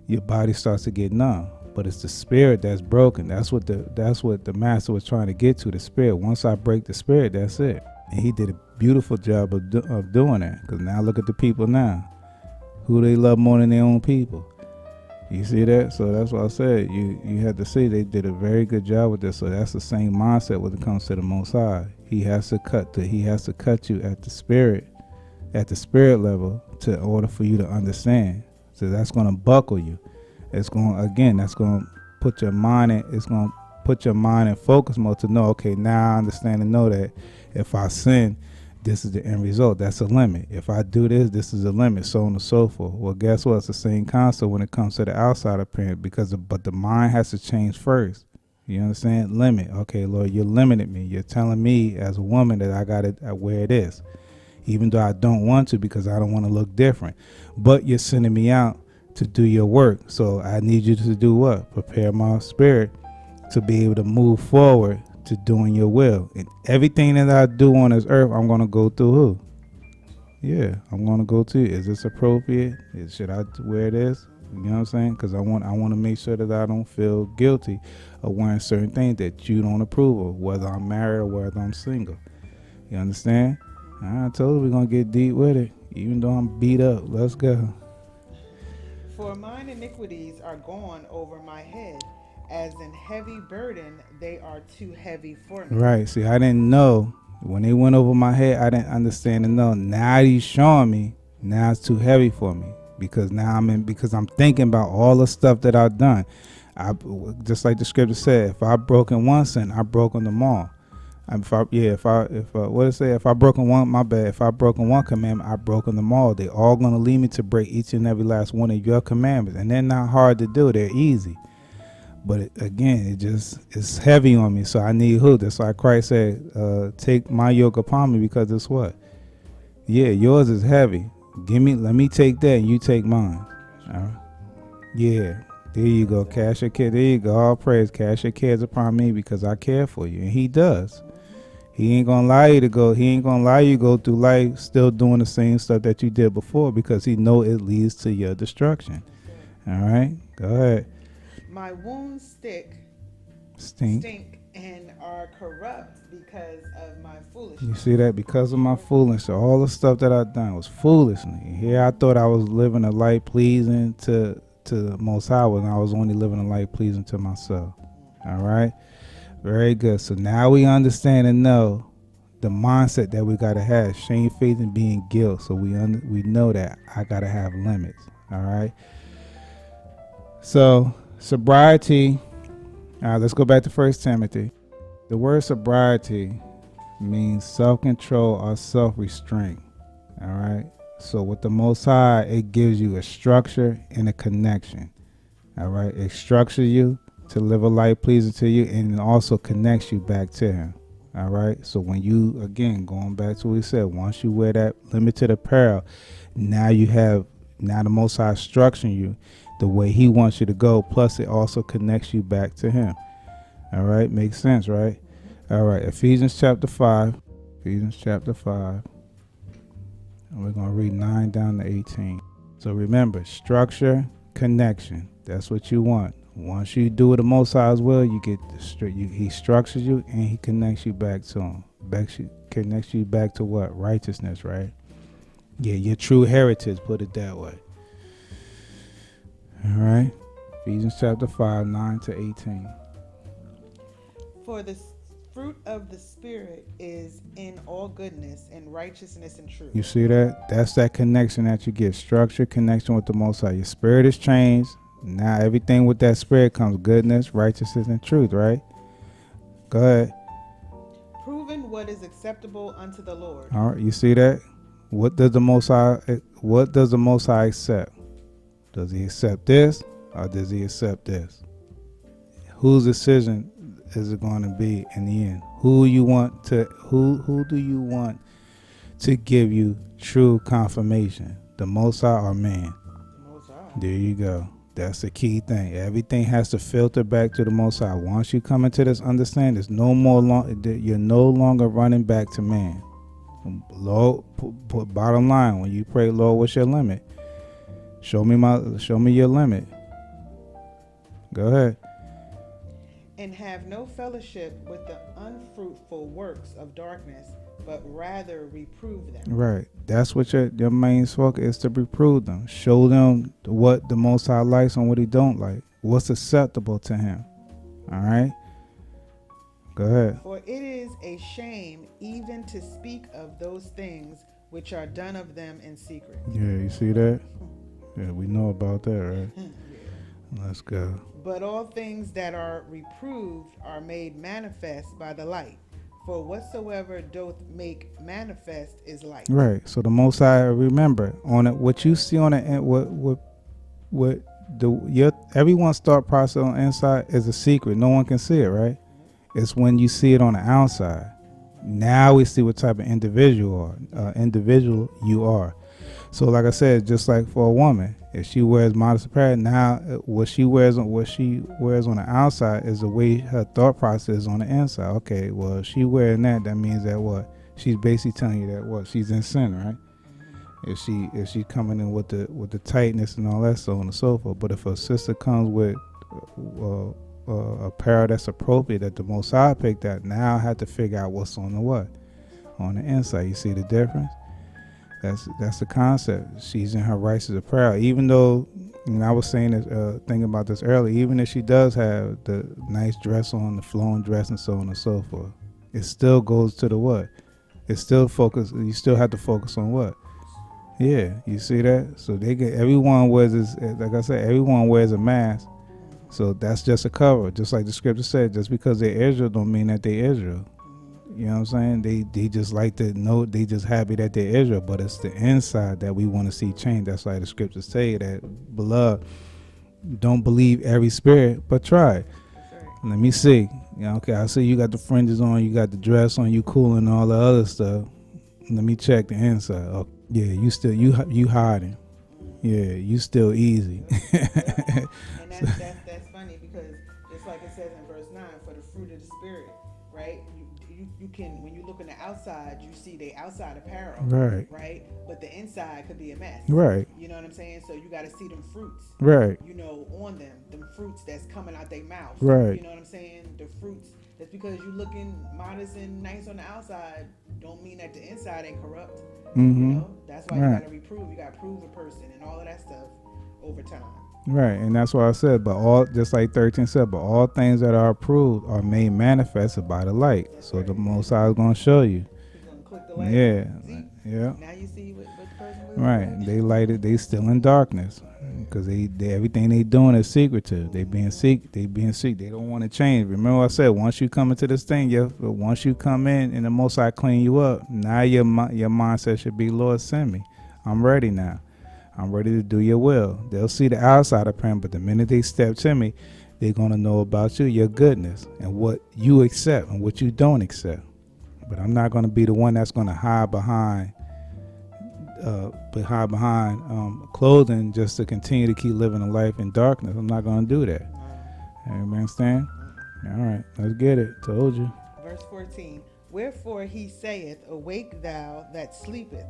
your body starts to get numb. But it's the spirit that's broken. That's what the master was trying to get to. The spirit. Once I break the spirit, that's it. And he did a beautiful job of doing that. Because now look at the people now. Who they love more than their own people. You see that? So that's what I said. You had to see they did a very good job with this. So that's the same mindset when it comes to the Most High. He has to cut you at the spirit level, in order for you to understand. So that's going to buckle you. That's going to put your mind in focus mode to know, okay, now I understand and know that if I sin, this is the end result. That's a limit. If I do this, this is a limit, so on and so forth. Well, guess what? It's the same concept when it comes to the outside appearance, but the mind has to change first. You understand? Limit. Okay, Lord, you're limiting me. You're telling me as a woman that I got to wear this, even though I don't want to because I don't want to look different. But you're sending me out to do your work. So I need you to do what? Prepare my spirit to be able to move forward to doing your will. And everything that I do on this earth, I'm going to go through who? Yeah, I'm going to go to, is this appropriate? Should I wear this? You know what I'm saying? Because I want to make sure that I don't feel guilty of wearing certain things that you don't approve of, whether I'm married or whether I'm single. You understand? I told you we're going to get deep with it. Even though I'm beat up, let's go. For mine iniquities are gone over my head, as an heavy burden they are too heavy for me. Right. See, I didn't know. When they went over my head, I didn't understand and know. Now he's showing me. Now it's too heavy for me. Because I'm thinking about all the stuff that I've done. I just like the scripture said, if I broken one sin, I broken them all. What it say? If I broken one, my bad. If I broken one commandment, I broken them all. They all gonna lead me to break each and every last one of your commandments, and they're not hard to do. They're easy. But it's heavy on me. So I need who? That's why Christ said, take my yoke upon me, because it's what? Yeah, yours is heavy. Let me take that and you take mine. All right. Yeah. There you go. Cast your care. There you go. All praise. Cast your cares upon me because I care for you. And he does. He ain't gonna allow you to go through life still doing the same stuff that you did before, because he know it leads to your destruction. All right. Go ahead. My wounds Stink. stink, and are corrupt because of my You foolishness. see that? Because of my foolishness, all the stuff that I done was foolishly. Here I thought I was living a life pleasing to the Most High, when I was only living a life pleasing to myself. All right, very good. So now we understand and know the mindset that we gotta have: shame, faith, and being guilt. So we know that I gotta have limits. All right. So sobriety. Let's go back to First Timothy. The word sobriety means self-control or self-restraint. All right. So with the Most High, it gives you a structure and a connection. All right. It structures you to live a life pleasing to you, and it also connects you back to Him. All right. So when you, again, going back to what we said, once you wear that limited apparel, now the Most High structuring you the way He wants you to go. Plus, it also connects you back to Him. All right. Makes sense, right? All right. Ephesians chapter 5. Ephesians chapter 5. And we're going to read 9 down to 18. So remember, structure, connection. That's what you want. Once you do it the Most High's will, you get He structures you and He connects you back to Him. Connects you back to what? Righteousness, right? Yeah, your true heritage, put it that way. All right. Ephesians chapter 5, 9 to 18. For the fruit of the Spirit is in all goodness and righteousness and truth. You see that? That's that connection that you get. Structure, connection with the Most High. Your spirit is changed. Now everything with that spirit comes goodness, righteousness, and truth, right? Go ahead. Proving what is acceptable unto the Lord. All right, you see that? What does the Most High accept? Does He accept this or does He accept this? Whose decision is it going to be in the end? Who do you want to give you true confirmation? The Most High or man? The Most High. There you go. That's the key thing. Everything has to filter back to the Most High. Once you come into this understanding, you're no longer running back to man. Lord, bottom line, when you pray, Lord, what's your limit? Show me your limit. Go ahead. And have no fellowship with the unfruitful works of darkness, but rather reprove them. Right. That's what your main focus is, to reprove them. Show them what the Most High likes and what He don't like. What's acceptable to Him. All right. Go ahead. For it is a shame even to speak of those things which are done of them in secret. Yeah, you see that? Yeah, we know about that, right? Yeah. Let's go. But all things that are reproved are made manifest by the light. For whatsoever doth make manifest is light. Right. So the Most High, remember, on it, what you see on the end, everyone's thought process on the inside is a secret. No one can see it, right? It's when you see it on the outside. Now we see what type of individual you are. So like I said, just like for a woman, if she wears modest apparel, now what she wears on the outside is the way her thought process is on the inside. Okay, well, if she wearing that means that what? She's basically telling you that what? She's in sin, right? If she coming in with the tightness and all that, so on and so forth. But if a sister comes with apparel that's appropriate, that the Most High picked out, now I have to figure out what's on the what? On the inside. You see the difference? That's the concept. She's in her righteous apparel. Even though, I was saying this, thinking about this earlier, even if she does have the nice dress on, the flowing dress and so on and so forth, it still goes to the what? It's still focus. You still have to focus on what? Yeah, you see that? So everyone wears this, like I said, everyone wears a mask. So that's just a cover. Just like the scripture said, just because they're Israel don't mean that they're Israel. You know what I'm saying? They just like to know, they just happy that they're Israel, but it's the inside that we want to see change. That's why the scriptures say that, beloved, don't believe every spirit, but try it. Right. Let me see. Okay, I see you got the fringes on, you got the dress on, you cool and all the other stuff. Let me check the inside. Oh, yeah, you hiding. Yeah, you still easy. And that's funny, because just like it says in verse 9, for the fruit of the Spirit, right? You can, when you look on the outside, you see the outside apparel, right? But the inside could be a mess, right? You know what I'm saying? So you got to see them fruits, right? On them fruits that's coming out their mouth, right? You know what I'm saying? The fruits. Just because you looking modest and nice on the outside, don't mean that the inside ain't corrupt. Mm-hmm. That's why you got to reprove. You got to prove a person and all of that stuff over time. Right, and that's why I said, but all, just like 13 said, but all things that are approved are made manifested by the light. That's so right. The Most High is going to show you. click the light on. Yeah, See, yeah. now you see what the person lives Right. with. They lighted. They still in darkness because they everything they doing is secretive. They being seek. They being seek. They don't want to change. Remember I said once you come into this thing, but once you come in and the Most High clean you up, now your mindset should be, Lord, send me. I'm ready now. I'm ready to do your will. They'll see the outside of him, but the minute they step to me, they're gonna know about you, your goodness, and what you accept and what you don't accept. But I'm not gonna be the one that's gonna hide behind clothing just to continue to keep living a life in darkness. I'm not going to do that. No. Everybody understand? Mm-mm. All right, let's get it. Told you. Verse 14. Wherefore he saith, Awake thou that sleepeth,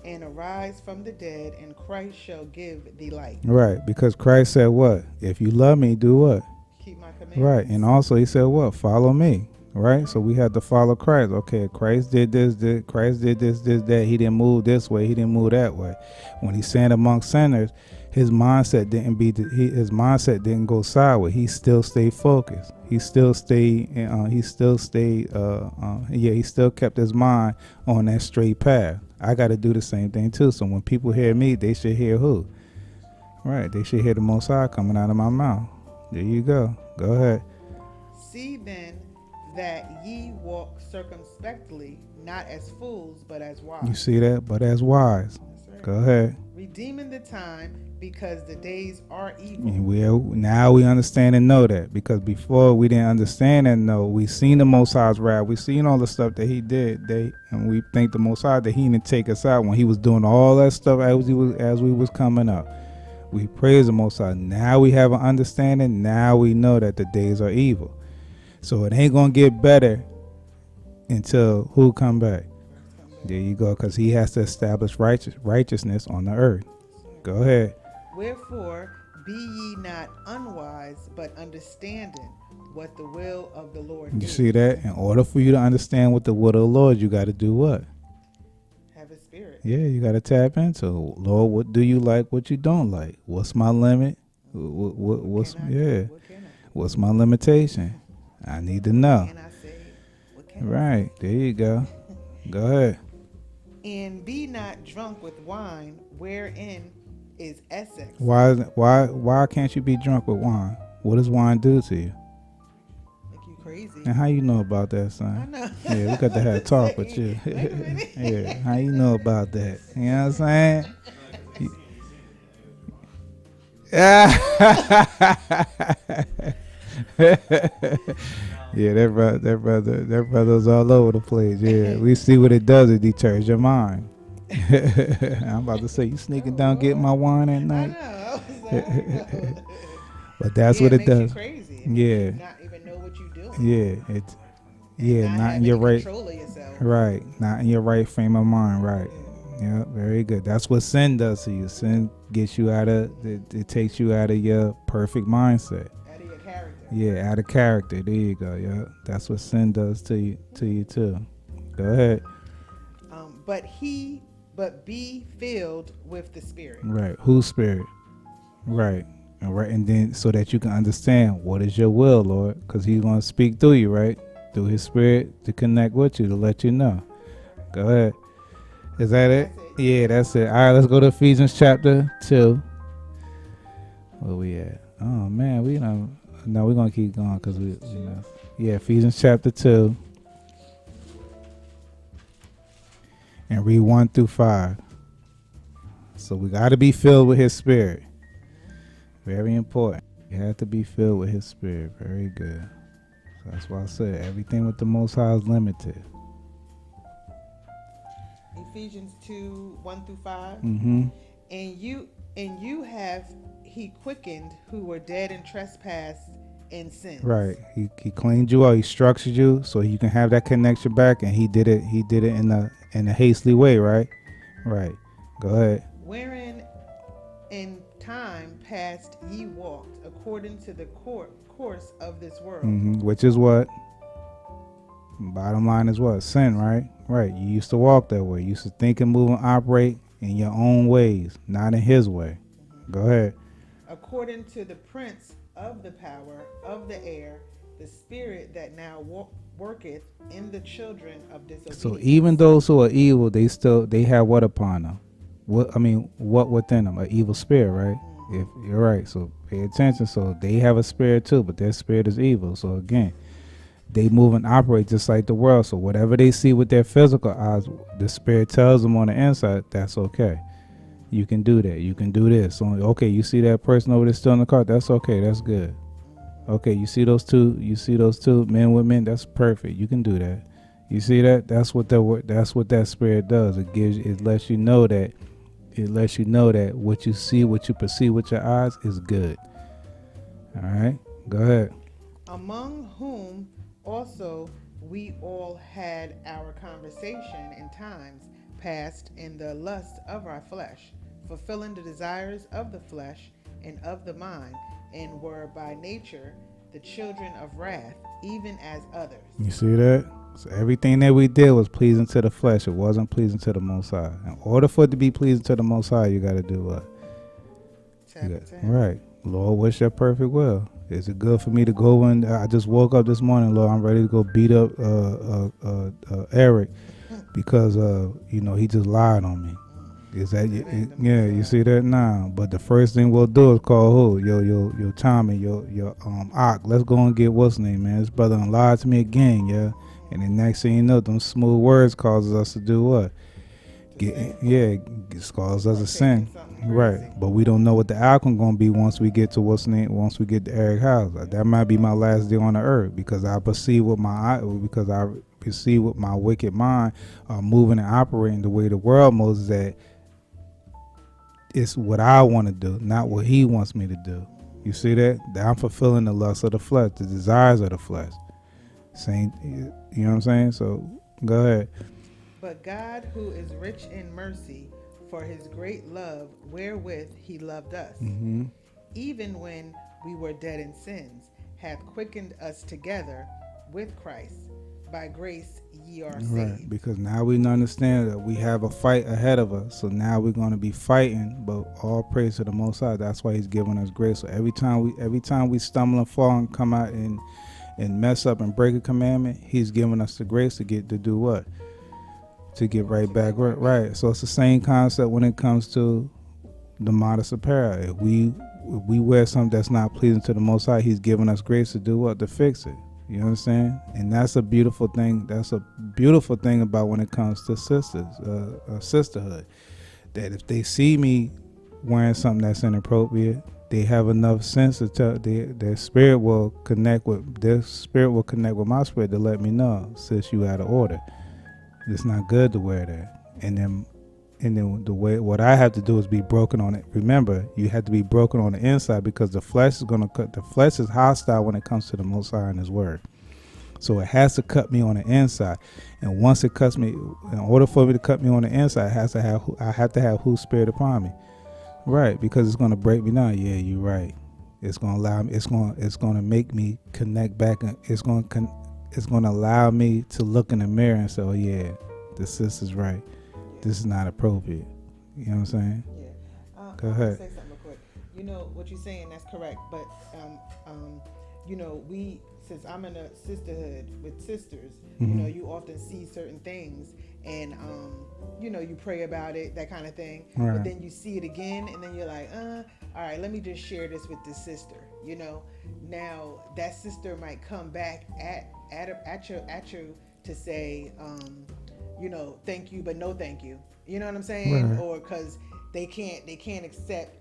and arise from the dead, and Christ shall give thee light. Right, because Christ said what? If you love me, do what? Keep my Right, commandments. and also he said what? Follow me. Right, so Right. we had to follow Christ. Okay, Christ did this, Christ did this, that. He didn't move this way. He didn't move that way. When he sinned among sinners, his mindset his mindset didn't go sideways. He still stayed focused. He still stayed. He still stayed. He still kept his mind on that straight path. I got to do the same thing too. So when people hear me, they should hear who? Right, they should hear the Most High coming out of my mouth. There you go. Go ahead. See then that ye walk circumspectly, not as fools, but as wise. You see that? But as wise. That's right. Go ahead. Redeeming the time, because the days are evil. And now we understand and know that, because before we didn't understand and know. We seen the Most High's wrath. We seen all the stuff that he did. And we thank the Most High that he didn't take us out when he was doing all that stuff as we was coming up. We praise the Most High. Now we have an understanding. Now we know that the days are evil. So it ain't gonna get better until who come back? There you go, because he has to establish righteousness on the earth. Go ahead. Wherefore be ye not unwise, but understanding what the will of the Lord You is. see that? In order for you to understand what the will of the Lord, you got to do what? Have a spirit. Yeah, you got to tap into, Lord, what do you like, what you don't like? What's my limit? What's can I yeah? do? What can I do? What's my limitation? I need to know. Can I say? What can I Right, there you go. Go ahead. And be not drunk with wine, wherein is Essex. Why can't you be drunk with wine? What does wine do to you? Make you crazy. And how you know about that, I son? know. Yeah, we got to have a talk with you. Wait a minute. Yeah, how you know about that? You know what I'm saying? Yeah, yeah, that brother's all over the place. Yeah, we see what it does. It deters your mind. I'm about to say, you sneaking down, getting my wine at I night. know. I was like, I know. But that's Yeah, what it it makes does. you crazy. It Yeah, makes you not even know what you're doing. yeah, it's And yeah, not not have in your any right, control of yourself. right, not in your right frame of mind. Right. Yeah. Yeah, very good. That's what sin does to you. Sin gets you out of it takes you out of your perfect mindset. Out of your character. Yeah, out of character. There you go. Yeah, that's what sin does to you too. Go ahead. But be filled with the Spirit. Right. Whose spirit? Right. And then so that you can understand what is your will, Lord, because He's going to speak through you, right? Through His Spirit to connect with you to let you know. Go ahead. Is that it? That's it. Yeah, that's it. All right, let's go to Ephesians chapter 2. Where we at? Oh man, we don't. No, we're gonna keep going because we know. Yeah, Ephesians chapter 2, and read 1 through 5. So we got to be filled with His Spirit. Very important. You have to be filled with His Spirit. Very good. So that's why I said everything with the Most High is limited. Ephesians 2, 1 through 5. Mm-hmm. And you have he quickened who were dead in trespass and sins. Right. He cleaned you out. He structured you so you can have that connection back, and he did it in a hastily way, right? Right. Go ahead. Wherein in time past ye walked according to the course of this world. Mm-hmm. Which is what? Bottom line is what? Sin, right? Right. You used to walk that way. You used to think and move and operate in your own ways, not in His way. Go ahead. According to the prince of the power of the air, the spirit that now worketh in the children of So even disobedience. those who are evil, they have what upon them? What I mean, what within them? An evil spirit, right? If Mm-hmm. you're right, so pay attention. So they have a spirit too, but their spirit is evil. So again, they move and operate just like the world. So whatever they see with their physical eyes, the spirit tells them on the inside, that's okay. You can do that. You can do this. So, okay, you see that person over there still in the car. That's okay. That's good. Mm-hmm. Okay, you see those two. You see those two men with men. That's perfect. You can do that. You see that? That's what that spirit does. It gives. It lets you know that. It lets you know that what you see, what you perceive with your eyes, is good. All right. Go ahead. Among whom also we all had our conversation in times past in the lust of our flesh, fulfilling the desires of the flesh and of the mind, and were by nature the children of wrath, even as others. You see that? So everything that we did was pleasing to the flesh. It wasn't pleasing to the Most High. In order for it to be pleasing to the Most High, you got to do what? You Tap got into him. right. Lord, what's your perfect will? Is it good for me to go and I just woke up this morning, Lord, I'm ready to go beat up Eric because he just lied on me. Is that That ain't the yeah? most You high. see that now? But the first thing we'll do is call who? Yo Tommy, your Ock. Let's go and get what's his name, man. This brother done lied to me again, yeah. And the next thing you know, them smooth words causes us to do what? To Get sin yeah, causes or us to partake in sin, something right? crazy. But we don't know what the outcome gonna be once we get to what's name. Once we get to Eric House, Yep. that might be my last day on the earth because I perceive with my eye, because I perceive with my wicked mind, moving and operating the way the world moves. That it's what I want to do, not what he wants me to do. You see that? That I'm fulfilling the lust of the flesh, the desires of the flesh. Same, you know what I'm saying? So go ahead. But God, who is rich in mercy, for his great love wherewith he loved us, Mm-hmm. even when we were dead in sins, hath quickened us together with Christ. By grace ye are Right, saved. because now we understand that we have a fight ahead of us. So now we're going to be fighting, but all praise to the Most High. That's why He's giving us grace. So every time we stumble and fall and come out and mess up and break a commandment, He's giving us the grace to get to do what? To get right To back get right. right back. Right. So it's the same concept when it comes to the modest apparel. If we wear something that's not pleasing to the Most High, He's giving us grace to do what? To fix it. You understand? And that's a beautiful thing. That's a beautiful thing about when it comes to sisterhood. That if they see me wearing something that's inappropriate, they have enough sense to tell their spirit will connect with my spirit to let me know, sis, you out of order. It's not good to wear that. And then the way what I have to do is be broken on it. Remember, you have to be broken on the inside because the flesh is gonna cut. The flesh is hostile when it comes to the Most High and His Word. So it has to cut me on the inside. And once it cuts me, in order for me to cut me on the inside, I have to have whose spirit upon me, right? Because it's gonna break me down. Yeah, you're right. It's gonna allow me. It's gonna make me connect back. And it's gonna allow me to look in the mirror and say, oh yeah, the sister's right. Yeah. This is not appropriate. You know what I'm saying? Yeah. Go I'm gonna ahead. say something real quick. You know what you're saying, that's correct. But we, since I'm in a sisterhood with sisters, Mm-hmm. you often see certain things, and you pray about it, that kind of thing. But Right. then you see it again, and then you're like, all right, let me just share this with this sister. Now that sister might come back at you to say, thank you, but no thank you. You know what I'm saying? Right. Or because they can't accept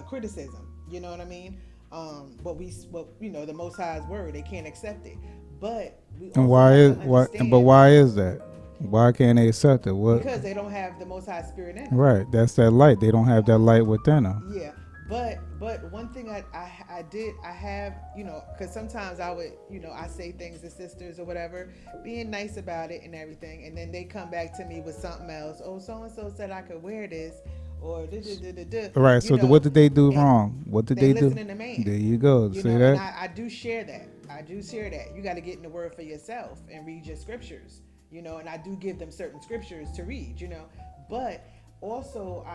criticism. You know what I mean? The Most High's word, they can't accept it. But we And also why have is to what? But understand, why is that? Why can't they accept it? What? because they don't have the Most High Spirit in them. Right. That's that light. They don't have that light within them. Yeah, but one thing I did, I have, because sometimes I would, I say things to sisters or whatever, being nice about it and everything, and then they come back to me with something else. Oh, so and so said I could wear this, or da da da da da, Right. So what did they do and wrong? What did they they do? listening to man. There you go. See And that? I do share that. I do share that. You got to get in the word for yourself and read your scriptures, and I do give them certain scriptures to read. But also,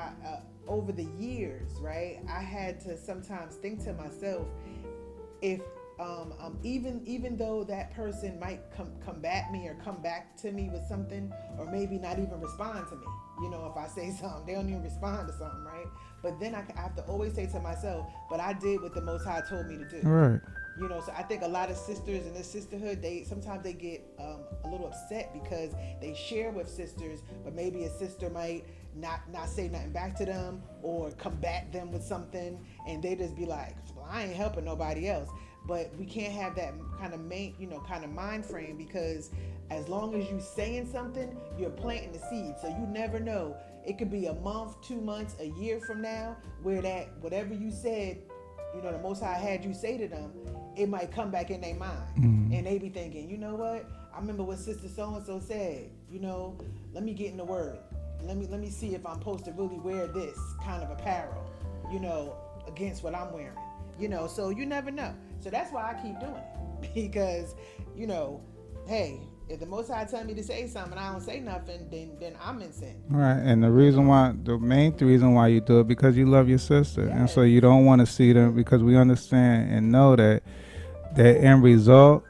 over the years, right, I had to sometimes think to myself, if Even though that person might combat me or come back to me with something, or maybe not even respond to me. If I say something, they don't even respond to something, right? But then I have to always say to myself, but I did what the Most High told me to do. Right. So I think a lot of sisters in this sisterhood, they sometimes they get a little upset because they share with sisters, but maybe a sister might not say nothing back to them or combat them with something, and they just be like, well, I ain't helping nobody else. But we can't have that kind of mind frame, because as long as you saying something, you're planting the seed. So you never know. It could be a month, 2 months, a year from now, where that whatever you said, the Most High had you say to them, it might come back in their mind, and they be thinking, you know what? I remember what Sister So and So said. Let me get in the Word. Let me see if I'm supposed to really wear this kind of apparel, against what I'm wearing. So you never know. So that's why I keep doing it, because, hey, if the Most High tell me to say something and I don't say nothing, then I'm in sin. Right, and the main reason why you do it, because you love your sister, and so Yes. you don't want to see them, because we understand and know that end result,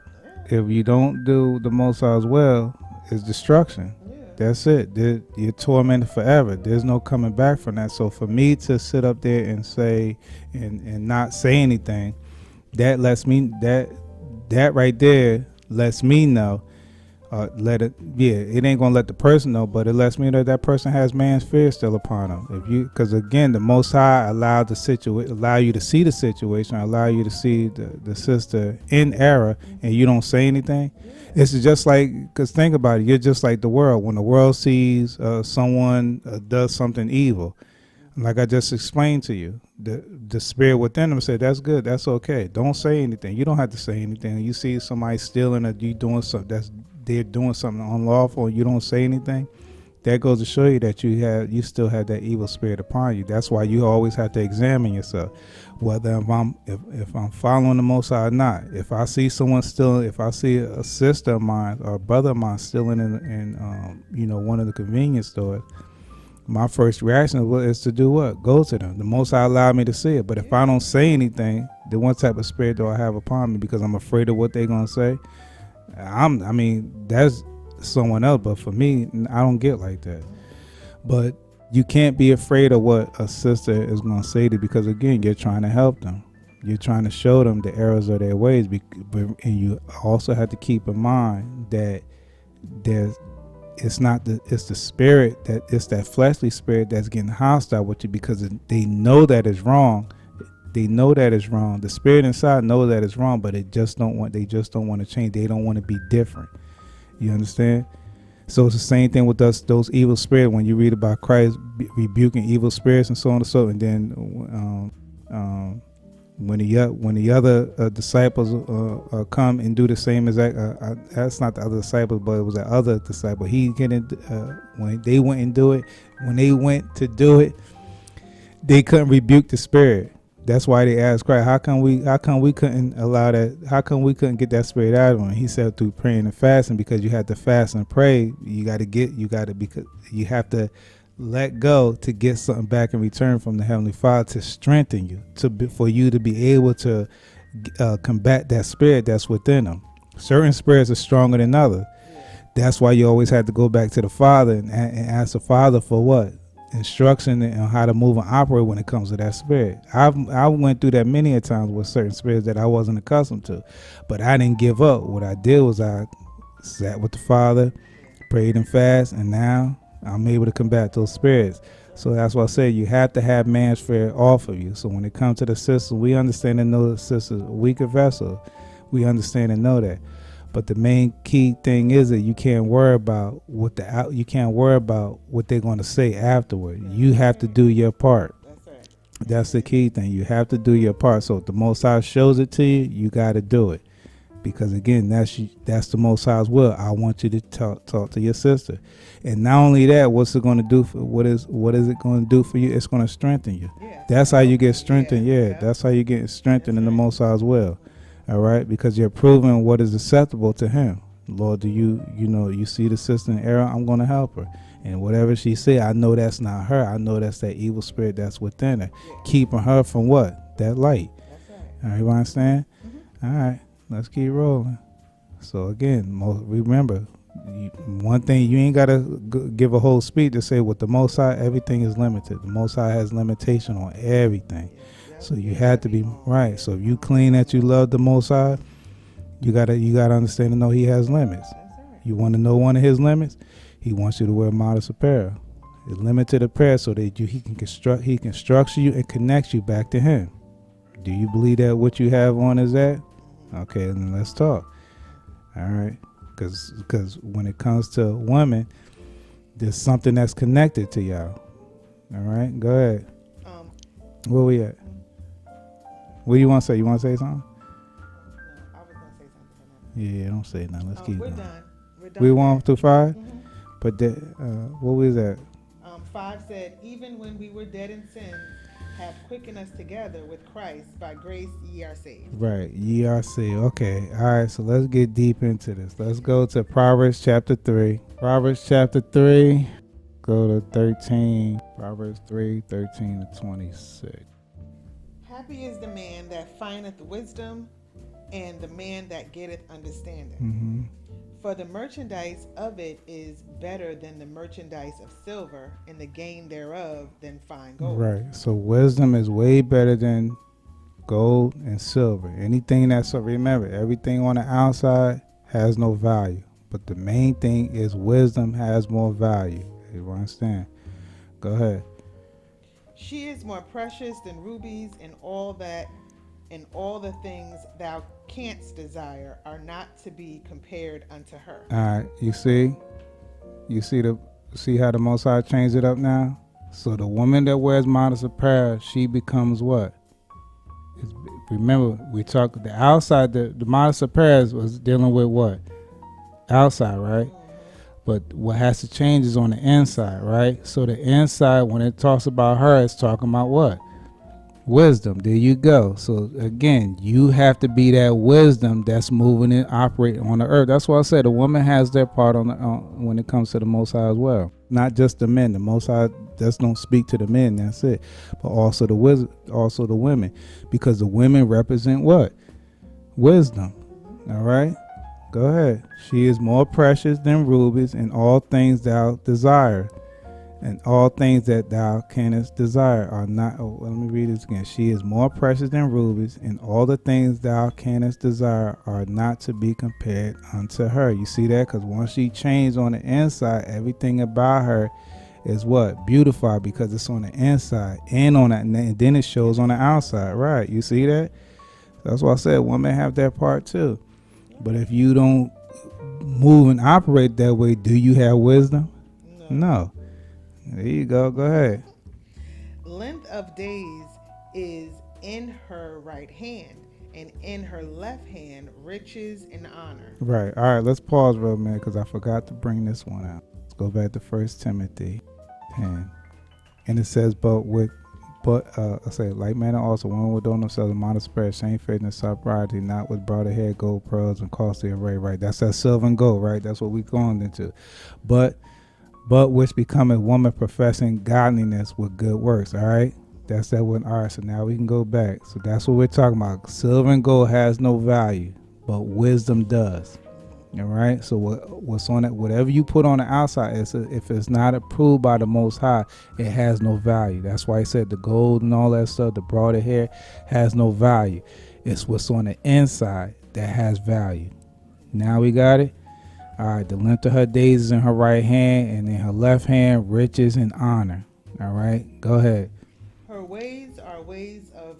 Yeah. if you don't do the Most High's will, is destruction. Yeah. That's it. You're tormented forever. There's no coming back from that. So for me to sit up there and say and not say anything, that lets me that right there lets me know, it ain't gonna let the person know, but it lets me know that person has man's fear still upon them. If you, because again, the Most High allow you to see the situation, allow you to see the sister in error, and you don't say anything. Yeah. It's just like, because think about it, you're just like the world. When the world sees someone does something evil, like I just explained to you, the spirit within them said, that's good, that's okay, don't say anything. You don't have to say anything. You see somebody stealing, or you doing something they're doing something unlawful, and you don't say anything, that goes to show you that you still have that evil spirit upon you. That's why you always have to examine yourself, whether if I'm following the Most High or not. If I see someone stealing, if I see a sister of mine or a brother of mine stealing in one of the convenience stores, my first reaction is to do what? Go to them. The Most High allowed me to see it. But if I don't say anything, then what type of spirit do I have upon me? Because I'm afraid of what they're gonna say. That's someone else, but for me, I don't get like that. But you can't be afraid of what a sister is gonna say to you, because again, you're trying to help them. You're trying to show them the errors of their ways, and you also have to keep in mind that it's the spirit, it's that fleshly spirit that's getting hostile with you, because they know that it's wrong. They know that it's wrong. The spirit inside knows that it's wrong, but they just don't want to change. They don't want to be different. You understand? So it's the same thing with us, those evil spirits. When you read about Christ rebuking evil spirits and so on and so, and then when the other disciples come and do the same exact, that's not the other disciples, but it was that other disciple. When they went and do it, when they went to do it, they couldn't rebuke the spirit. That's why they asked Christ, how come we couldn't allow that? How come we couldn't get that spirit out of him? He said, through praying and fasting, because you have to fast and pray. Because you have to let go to get something back in return from the Heavenly Father, to strengthen you, for you to be able to combat that spirit that's within them. Certain spirits are stronger than others. That's why you always have to go back to the Father and ask the Father for what? Instruction on how to move and operate when it comes to that spirit. I went through that many a times with certain spirits that I wasn't accustomed to, but I didn't give up. What I did was I sat with the Father, prayed and fast, and now I'm able to combat those spirits. So that's why I say you have to have man's fear off of you. So when it comes to the sisters, we understand and know the sisters a weaker vessel. We understand and know that. But the main key thing is that you can't worry about what they're going to say afterward. You have to do your part. That's right. That's the key thing. You have to do your part. So if the Most High shows it to you, you got to do it. Because again, that's the Most High's will. I want you to talk to your sister, and not only that, what's it going to do for what is it going to do for you? It's going to strengthen you. Yeah. That's how you get strengthened. Yeah. Yeah, that's how you get strengthened in the Most High's will. All right, because you're proving what is acceptable to Him. Lord, do you see the sister in error? I'm going to help her, and whatever she say, I know that's not her. I know that's that evil spirit that's within her, keeping her from what? That light. That's right. All right, you understand? All right, let's keep rolling. So again, remember, one thing you ain't gotta give a whole speech to say with the Most High, everything is limited. The Most High has limitation on everything. Yep. So you You had gotta to be be on. right. So if you claim that you love the Most High, you gotta understand and know He has limits. That's right. You want to know one of His limits? He wants you to wear modest apparel. It's limited apparel so that He can structure you and connect you back to Him. Do you believe that what you have on is that? Okay, then let's talk. All right, because when it comes to women, there's something that's connected to y'all. All right, go ahead. Um, Where we at? What do you want to say? You want to say something? no, I was gonna say something, but Yeah, don't say nothing. Let's keep we're going. done. We're done We with 1 that. through 5, hmm but what was that? 5 said, "Even when we were dead in sins, have quickened us together with Christ. By grace ye are saved." Right, ye are saved. Okay, all right. So let's get deep into this. Let's go to Proverbs chapter 3. Proverbs chapter 3. Go to 13. Proverbs 3:13 to 26. Happy is the man that findeth wisdom, and the man that getteth understanding. Mm-hmm. For the merchandise of it is better than the merchandise of silver, and the gain thereof than fine gold. Right. So wisdom is way better than gold and silver. Anything that's, so remember, everything on the outside has no value. But the main thing is wisdom has more value. You understand? Go ahead. She is more precious than rubies, and all the things thou canst desire are not to be compared unto her. All right. You see how the Most High changed it up now? So the woman that wears modest apparel, she becomes what? It's, remember, we talked the outside. The modest apparel was dealing with what? Outside, right? But what has to change is on the inside, right? So the inside, when it talks about her, it's talking about what? Wisdom. There you go. So again, you have to be that wisdom that's moving and operating on the earth. That's why I said the woman has their part when it comes to the Most High as well. Not just the men. The Most High just don't speak to the men. That's it. But also also the women, because the women represent what? Wisdom. All right. Go ahead. She is more precious than rubies, in all things thou desire. And all things that thou canst desire are not. Oh, well, let me read this again. She is more precious than rubies, and all the things thou canst desire are not to be compared unto her. You see that? Because once she changed on the inside, everything about her is what? Beautified, because it's on the inside and on that, and then it shows on the outside. Right? You see that? That's why I said women have that part too. But if you don't move and operate that way, do you have wisdom? No. There you go. Go ahead. Length of days is in her right hand, and in her left hand riches and honor. Right. All right. Let's pause real minute because I forgot to bring this one out. Let's go back to 1 Timothy 10, and it says, I say, like manner also, women would adorn themselves in modest apparel, shamefacedness, sobriety, not with braided hair, gold, pearls, and costly array. Right. That's that silver and gold. Right. That's what we going into. But which becometh woman professing godliness with good works. All right. That's that one. All right. So now we can go back. So that's what we're talking about. Silver and gold has no value, but wisdom does. All right. So what's on it? Whatever you put on the outside, if it's not approved by the Most High, it has no value. That's why he said the gold and all that stuff, the broader hair, has no value. It's what's on the inside that has value. Now we got it. All right. The length of her days is in her right hand, and in her left hand riches and honor. All right. Go ahead. Her ways are ways of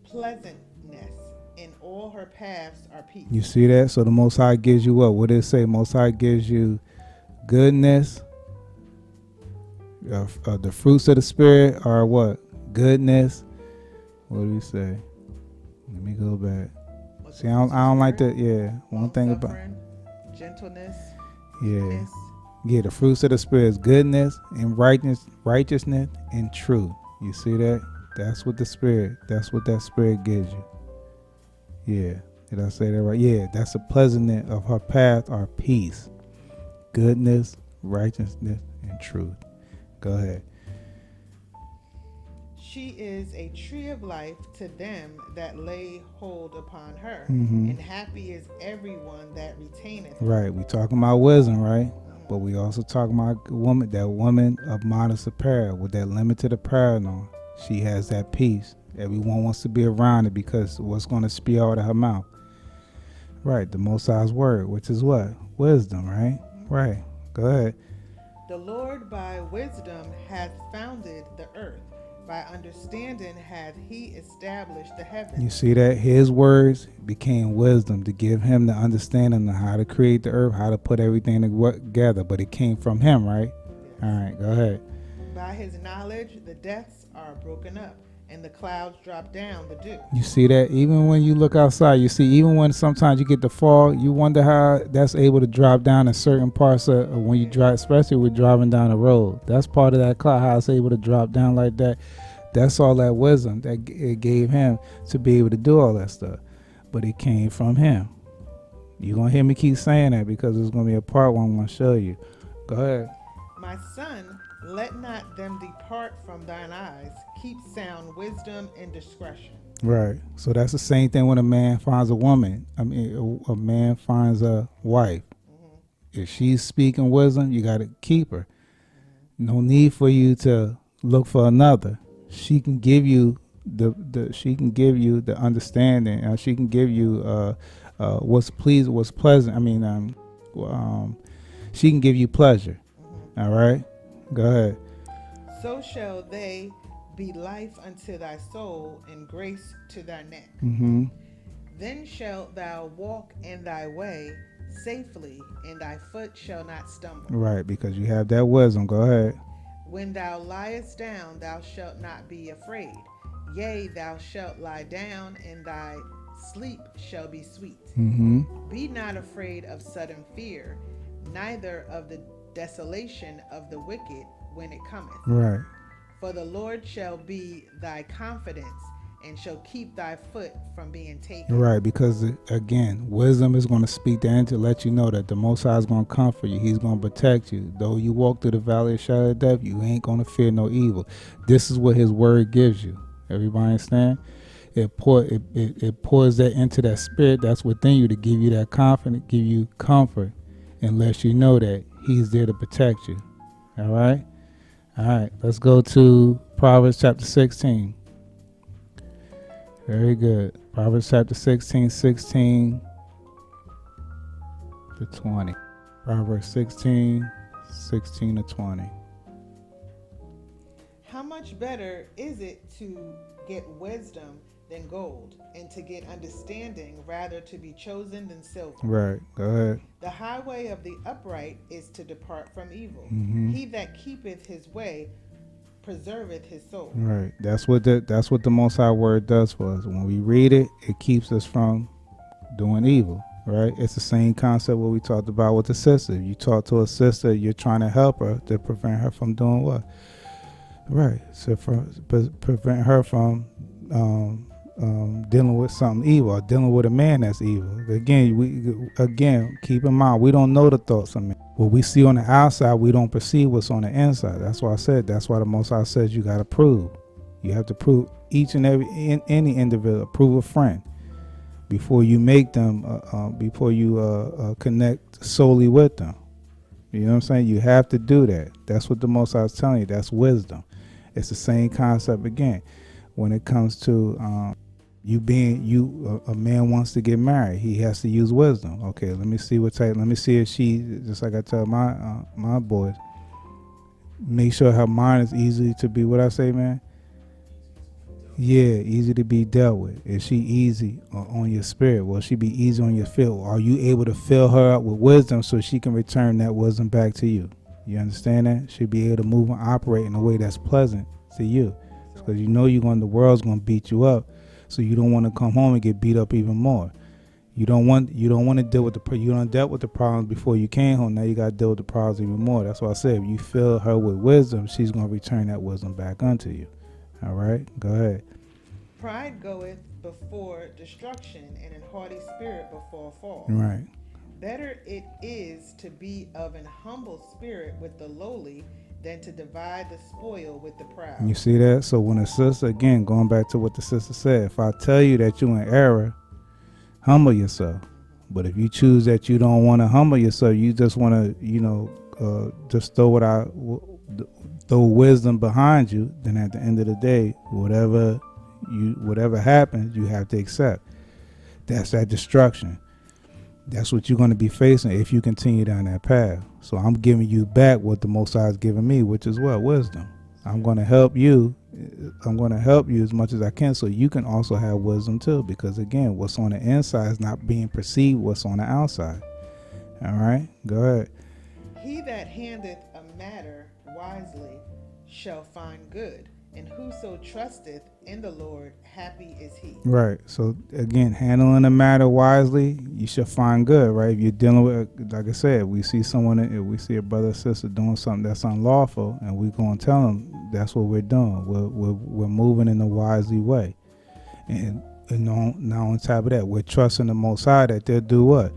pleasantness, and all her paths are peace. You see that? So the Most High gives you what? What did it say? Most High gives you goodness. The fruits of the Spirit are what? Goodness. What do we say? Let me go back. See, I don't like that. Yeah. One thing about. Gentleness. Yeah. Peace. Yeah, the fruits of the Spirit is goodness and righteousness and truth. You see that? That's what that Spirit gives you. Yeah. Did I say that right? Yeah, that's the pleasantness of her path are peace, goodness, righteousness, and truth. Go ahead. She is a tree of life to them that lay hold upon her, Mm-hmm. and happy is everyone that retaineth her. Right. We talking about wisdom, right? Mhm. But we also talking about woman, that woman of modest apparel with that limited apparel on. She has that peace. Everyone wants to be around it because what's going to spew out of her mouth? Right. The Most High's word, which is what? Wisdom, right? Mhm. Right. Go ahead. The Lord by wisdom hath founded the earth, by understanding hath he established the You heavens. see that? His words became wisdom to give him the understanding of how to create the earth, how to put everything together. But it came from him, right? All Yes. right, go ahead. By his knowledge the depths are broken up, and the clouds drop down the dew. You see that? Even when you look outside, you see, even when sometimes you get the fall, you wonder how that's able to drop down in certain parts of when you Yes. drive, especially with driving down the road. That's part of that cloud, how it's able to drop down like that. That's all that wisdom that it gave him to be able to do all that stuff. But it came from him. You're going to hear me keep saying that because there's going to be a part where I'm going to show you. Go ahead. My son, let not them depart from thine eyes. Keep sound wisdom and discretion. Right. So that's the same thing when a man finds a woman. I mean, a man finds a wife. Hmm. If she's speaking wisdom, you got to keep her. Hmm. No need for you to look for another. She can give you the she can give you the understanding. She can give you what's pleasant. I mean, um, she can give you pleasure. Hmm. All right. Go ahead. So shall they be life unto thy soul, and grace to thy neck. Mm-hmm. Then shalt thou walk in thy way safely, and thy foot shall not stumble. Right, because you have that wisdom. Go ahead. When thou liest down, thou shalt not be afraid. Yea, thou shalt lie down, and thy sleep shall be sweet. Mm-hmm. Be not afraid of sudden fear, neither of the desolation of the wicked when it cometh. Right. For the Lord shall be thy confidence, and shall keep thy foot from being taken. Right, because again, wisdom is going to speak to to let you know that the Most High is going to comfort you. He's going to protect you. Though you walk through the valley of shadow of death, you ain't going to fear no evil. This is what His word gives you. Everybody understand? It pours that into that spirit that's within you to give you that confidence, give you comfort, and lets you know that He's there to protect you. All right? All right, let's go to Proverbs chapter 16. Very good. Proverbs chapter 16, 16 to 20. Proverbs 16, 16 to 20. How much better is it to get wisdom than gold, and to get understanding rather to be chosen than silver? Right. Go ahead. The highway of the upright is to depart from evil. Mm-hmm. He that keepeth his way preserveth his soul. Right. That's what the Most High Word does for us. When we read it, it keeps us from doing evil. Right. It's the same concept what we talked about with the sister. You talk to a sister, you're trying to help her to prevent her from doing what? Right. So prevent her from dealing with something evil, or dealing with a man that's evil. Again, keep in mind we don't know the thoughts of men. What we see on the outside, we don't perceive what's on the inside. That's why I said. That's why the Most High says you got to prove. You have to prove each and every any individual. Prove a friend before you make them. Before you connect solely with them. You know what I'm saying? You have to do that. That's what the Most High is telling you. That's wisdom. It's the same concept again when it comes to a man wants to get married. He has to use wisdom. Okay, let me see what type. Let me see if she, just like I tell my boys, make sure her mind is easy to be. What I say, man? Yeah, easy to be dealt with. Is she easy on your spirit? Will she be easy on your feel? Are you able to fill her up with wisdom so she can return that wisdom back to you? You understand that? She'll be able to move and operate in a way that's pleasant to you. That's Because right. you know the world's gonna beat you up, so you don't want to come home and get beat up even more. You don't want to deal with you don't dealt with the problems before you came home. Now you got to deal with the problems even more. That's why I said if you fill her with wisdom, she's gonna return that wisdom back unto you. All right, go ahead. Pride goeth before destruction, and an haughty spirit before a fall. Right. Better it is to be of an humble spirit with the lowly, than to divide the spoil with the You proud. see that? So when a sister, again, going back to what the sister said, if I tell you that you're in error, humble yourself. But if you choose that you don't want to humble yourself, you just want to, just throw wisdom behind you, then at the end of the day, whatever happens, you have to accept. That's that destruction. That's what you're going to be facing if you continue down that path. So I'm giving you back what the Most High has given me, which is what? Wisdom. I'm going to help you. I'm going to help you as much as I can so you can also have wisdom too. Because again, what's on the inside is not being perceived what's on the outside. All right? Go ahead. He that handeth a matter wisely shall find good, and whoso trusteth in the Lord, happy is he. Right. So again, handling the matter wisely, you should find good, right? If you're dealing with, like I said, we see someone, if we see a brother or sister doing something that's unlawful, and we're going to tell them that's what we're doing. We're moving in a wisely way, and now on top of that, we're trusting the Most High that they'll do what?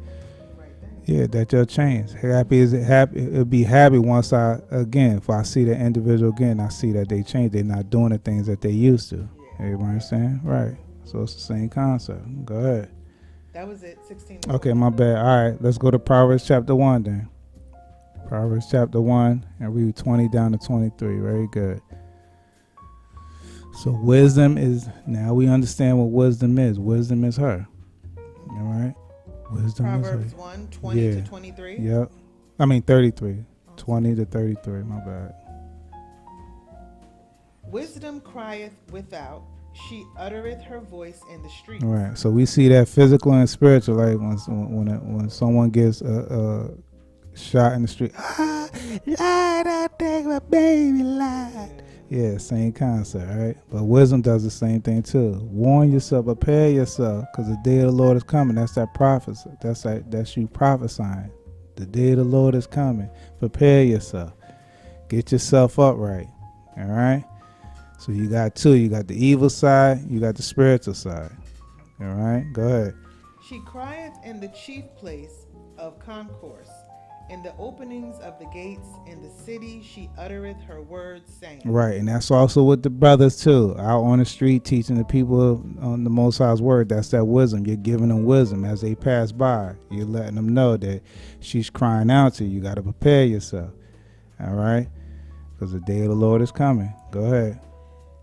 Right thing. Yeah, that they'll change. Happy is it happy? It'll be happy once if I see the individual again, I see that they change. They're not doing the things that they used to. Yeah. Everybody understand? Right. So it's the same concept. Go ahead. That was it. 16. Okay, my bad. All right, let's go to Proverbs chapter 1 then. Proverbs chapter 1 and read 20 down to 23. Very good. So wisdom is, now we understand what wisdom is. Wisdom is her. All right? Wisdom Proverbs is her. 1, 20 to 23. Yep. I mean 33. 20 to 33, my bad. Wisdom crieth without, she uttereth her voice in the streets. Right. So we see that physical and spiritual, like when someone gets a shot in the street, I take my baby life. Yeah, same concept, right? But wisdom does the same thing too. Warn yourself, prepare yourself, because the day of the Lord is coming. That's that prophecy. That's you prophesying. The day of the Lord is coming. Prepare yourself. Get yourself upright. All right. So you got two. You got the evil side. You got the spiritual side. All right. Go ahead. She crieth in the chief place of concourse, in the openings of the gates, in the city she uttereth her words, saying. Right, and that's also with the brothers too. Out on the street teaching the people on the Most High's word. That's that wisdom. You're giving them wisdom as they pass by. You're letting them know that she's crying out to you. You got to prepare yourself. All right, because the day of the Lord is coming. Go ahead.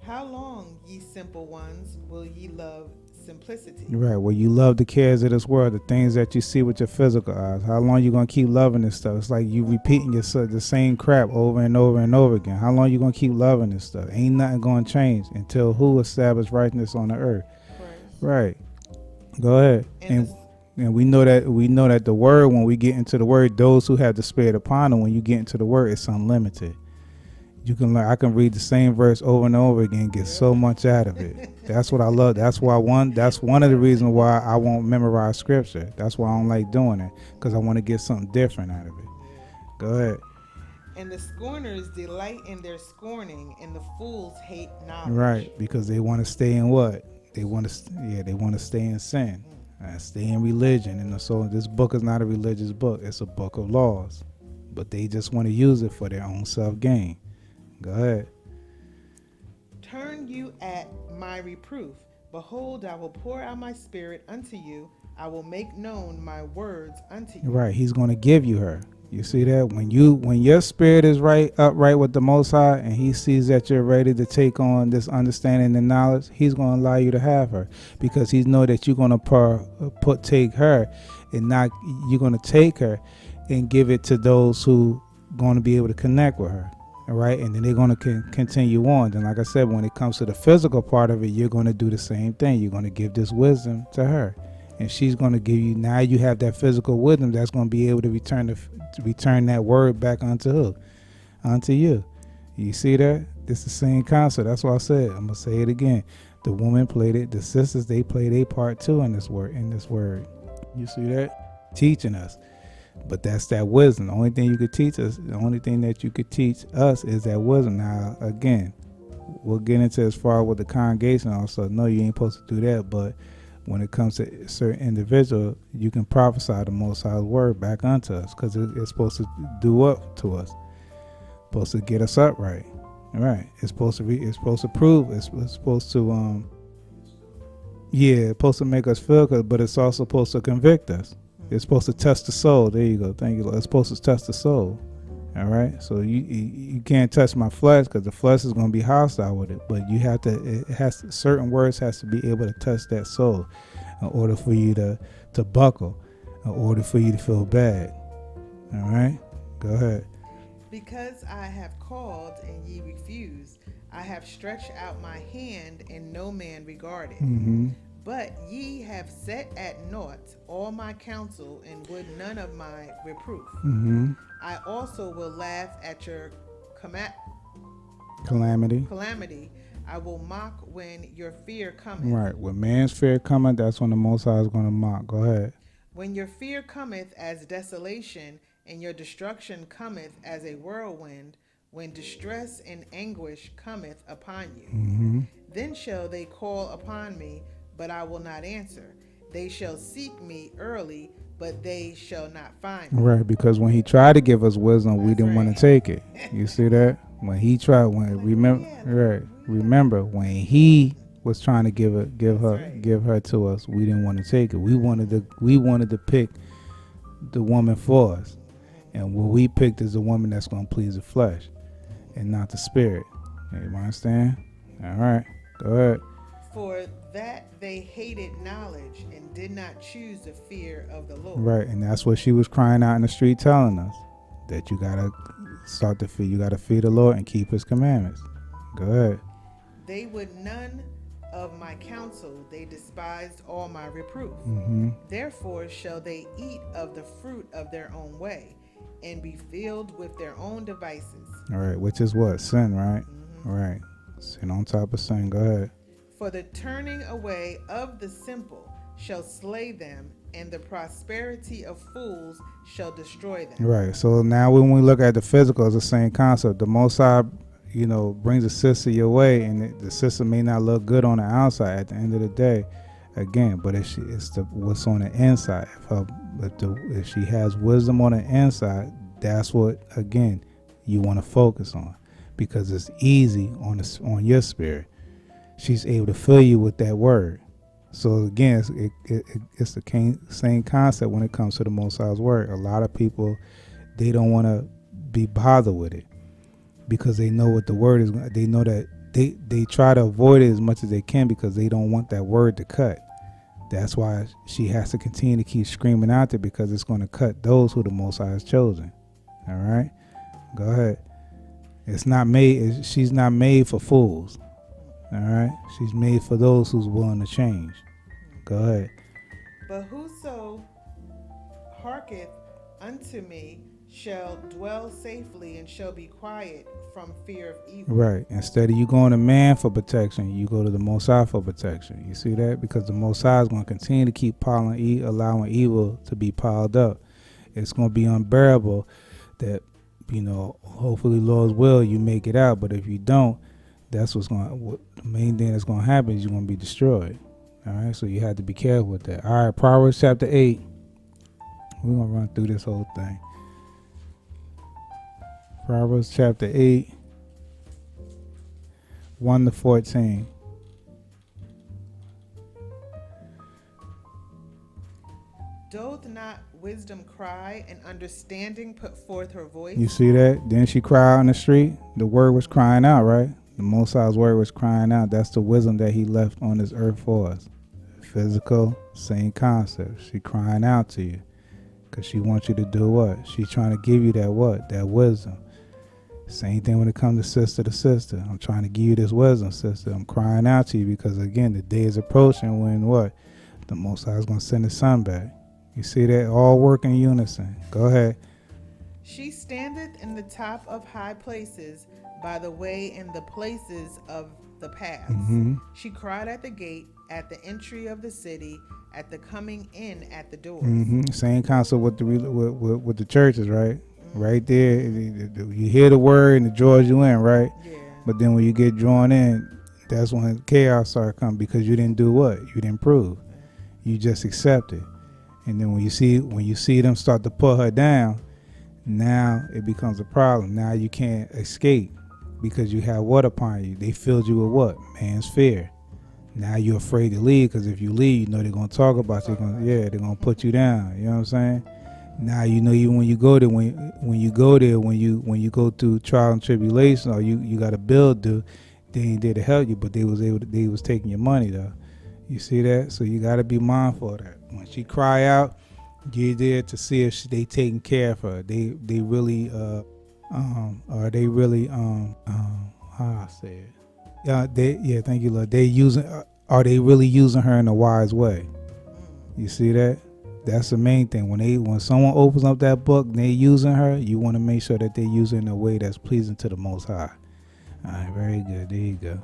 How long, ye simple ones, will ye love simplicity? Right, well, you love the cares of this world, the things that you see with your physical eyes. How long you gonna keep loving this stuff? It's like you repeating yourself the same crap over and over and over again. How long you gonna keep loving this stuff? Ain't nothing gonna change until who established righteousness on the earth? Christ. Right. Go ahead. And And we know that the word, when we get into the word, those who have the spirit upon them, when you get into the word, it's unlimited. You can learn. I can read the same verse over and over again, get so much out of it. That's what I love. That's one of the reasons why I won't memorize scripture. That's why I don't like doing it, because I want to get something different out of it. Go ahead. And the scorners delight in their scorning, and the fools hate knowledge. Right, because they want to stay in what? They want to stay in sin. Stay in religion. And so this book is not a religious book. It's a book of laws. But they just want to use it for their own self-gain. Go ahead. Turn you at my reproof. Behold, I will pour out my spirit unto you. I will make known my words unto you. Right, he's going to give you her. You see that? When your spirit is upright with the Most High, and he sees that you're ready to take on this understanding and knowledge, he's going to allow you to have her, because he know that you're going to take her, and not, you're going to take her and give it to those who going to be able to connect with her. All right, and then they're going to continue on. Then, like I said, when it comes to the physical part of it, you're going to do the same thing. You're going to give this wisdom to her, and she's going to give you. Now you have that physical wisdom that's going to be able to return that word back unto who? Unto you. You see that? It's the same concept. That's what I said. I'm gonna say it again. The woman played it. The sisters, they played a part too in this word. You see that? Teaching us. But that's that wisdom. The only thing you could teach us, the only thing that you could teach us is that wisdom. Now, again, we'll get into as far with the congregation also. No, you ain't supposed to do that. But when it comes to certain individual, you can prophesy the Most High's word back unto us, because it's supposed to do what to us? Supposed to get us upright. All right. It's supposed to be. It's supposed to prove. It's supposed to Yeah, it's supposed to make us feel good, but it's also supposed to convict us. It's supposed to test the soul. There you go. Thank you, Lord. It's supposed to test the soul. All right. So you can't touch my flesh because the flesh is going to be hostile with it. But you have to. It has to, certain words has to be able to touch that soul in order for you to buckle, in order for you to feel bad. All right. Go ahead. Because I have called and ye refuse, I have stretched out my hand and no man regarded. Mm-hmm. But ye have set at naught all my counsel and would none of my reproof. Mm-hmm. I also will laugh at your Calamity. calamity. I will mock when your fear cometh. Right. When man's fear cometh, that's when the Most High is going to mock. Go ahead. When your fear cometh as desolation, and your destruction cometh as a whirlwind, when distress and anguish cometh upon you, Mm-hmm. then shall they call upon me, but I will not answer. They shall seek me early, but they shall not find me. Right, because when he tried to give us wisdom, we didn't want to take it. You see that? When he tried, remember when he was trying to give her to us, we didn't want to take it. We wanted to pick the woman for us, and what we picked is a woman that's going to please the flesh, and not the spirit. You understand? All right, go ahead. For that they hated knowledge and did not choose the fear of the Lord. Right, and that's what she was crying out in the street, telling us that you gotta start to fear. You gotta fear the Lord and keep His commandments. Go ahead. They would none of my counsel; they despised all my reproof. Mm-hmm. Therefore shall they eat of the fruit of their own way, and be filled with their own devices. All right, which is what? Sin, right? Mm-hmm. Right. Sin on top of sin. Go ahead. For the turning away of the simple shall slay them, and the prosperity of fools shall destroy them. Right. So now when we look at the physical, it's the same concept. The Most High, brings a sister your way, and the sister may not look good on the outside at the end of the day, again, but it's what's on the inside. If she has wisdom on the inside, that's what, again, you want to focus on, because it's easy on your spirit. She's able to fill you with that word. So again, it's the same concept when it comes to the Most High's word. A lot of people, they don't want to be bothered with it because they know what the word is. They know that they try to avoid it as much as they can because they don't want that word to cut. That's why she has to continue to keep screaming out there, because it's going to cut those who the Most High has chosen. All right, go ahead. She's not made for fools. All right, she's made for those who's willing to change. Go ahead. But whoso hearketh unto me shall dwell safely and shall be quiet from fear of evil. Right. Instead of you going to man for protection, you go to the Most High for protection. You see that? Because the Most High is going to continue to keep allowing evil to be piled up. It's going to be unbearable that, hopefully, Lord's will, you make it out. But if you don't, that's the main thing that's going to happen is you're going to be destroyed. All right, so you have to be careful with that. All right, Proverbs chapter 8. We're going to run through this whole thing. Proverbs chapter 8, 1 to 14. Doth not wisdom cry, and understanding put forth her voice? You see that? Didn't she cry out in the street? The word was crying out, right? The Most High's word was crying out. That's the wisdom that He left on this earth for us. Physical, same concept. She crying out to you because she wants you to do what? She's trying to give you that what? That wisdom. Same thing when it comes to sister to sister. I'm trying to give you this wisdom, sister. I'm crying out to you because, again, the day is approaching when what? The Most High is going to send His Son back. You see that? All work in unison. Go ahead. She standeth in the top of high places, by the way in the places of the paths. Mm-hmm. She cried at the gate, at the entry of the city, at the coming in at the doors. Mm-hmm. Same concept with the churches, right? Mm-hmm. Right there, you hear the word and it draws you in, right? Yeah. But then when you get drawn in, that's when chaos started coming, because you didn't do what? You didn't prove. You just accepted. And then when you see them start to pull her down, Now it becomes a problem. Now you can't escape because you have what upon you? They filled you with what? Man's fear. Now you're afraid to leave because if you leave, you know they're gonna talk about you. They're gonna put you down. You know what I'm saying? Now you know you when you go there when you go there when you go through trial and tribulation or you got a bill due, they ain't there to help you, but they was taking your money though. You see that? So you got to be mindful of that. When she cry out, you're there to see if they taking care of her. They really are they really how I say it? Yeah, thank you, Lord. They using are they really using her in a wise way? You see that? That's the main thing. When someone opens up that book and they using her, you want to make sure that they use her in a way that's pleasing to the Most High. All right, very good. There you go.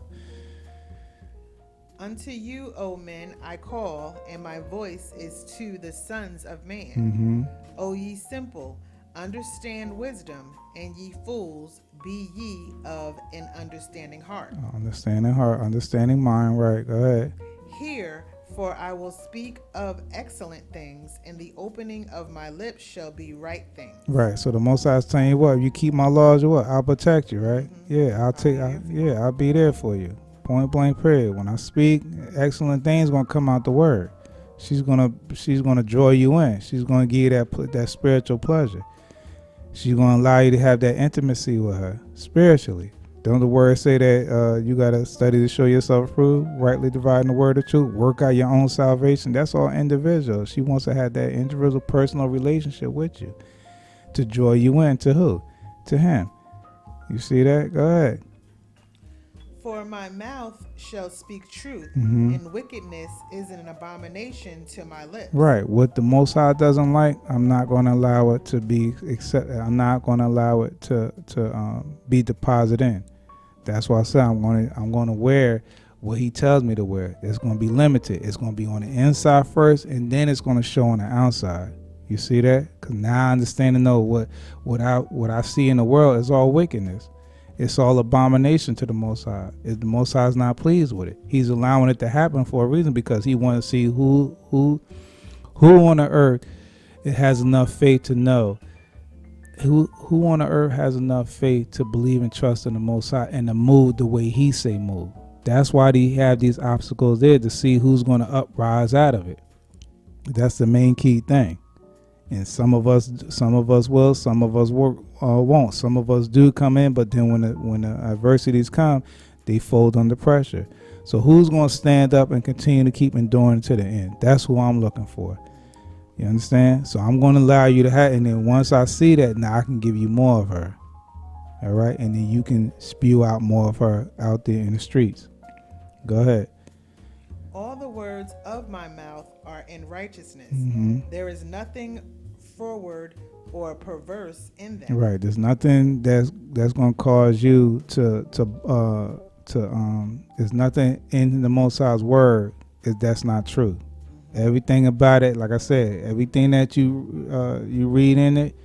Unto you, O men, I call, and my voice is to the sons of man. Mm-hmm. O ye simple, understand wisdom, and ye fools, be ye of an understanding heart. Understanding heart, understanding mind. Right. Go ahead. Hear, for I will speak of excellent things, and the opening of my lips shall be right things. Right. So the Most High is telling you what? If you keep my laws, you what? I'll protect you. Right. Mm-hmm. Yeah. I'll be there for you. Point blank period. When I speak, excellent things gonna come out the word. She's gonna draw you in. She's gonna give you that spiritual pleasure. She's gonna allow you to have that intimacy with her spiritually. Don't the word say that you gotta study to show yourself approved, rightly dividing the word of truth, work out your own salvation? That's all individual. She wants to have that individual personal relationship with you to draw you in to who? To him. You see that? Go ahead. For my mouth shall speak truth, Mm-hmm. and wickedness is an abomination to my lips. Right. What the Most High doesn't like, I'm not going to allow it to be accepted. I'm not going to allow it to be deposited in. That's why I said I'm going to wear what He tells me to wear. It's going to be limited. It's going to be on the inside first, and then it's going to show on the outside. You see that? Because now I understand and know what I see in the world is all wickedness. It's all abomination to the Most High. If the Most High is not pleased with it, He's allowing it to happen for a reason, because He wants to see who on the earth it has enough faith to know. Who on the earth has enough faith to believe and trust in the Most High and to move the way He say move. That's why they have these obstacles there, to see who's going to uprise out of it. That's the main key thing. And some of us will, some of us won't. Some of us do come in, but then when the adversities come, they fold under pressure. So who's going to stand up and continue to keep enduring to the end? That's who I'm looking for. You understand? So I'm going to allow you to have, and then once I see that, now I can give you more of her. All right? And then you can spew out more of her out there in the streets. Go ahead. All the words of my mouth are in righteousness. Mm-hmm. There is nothing forward or perverse in them. Right. There's nothing that's going to cause you to there's nothing in the Most High's word that's not true. Mm-hmm. Everything about it, like I said, everything that you read in it,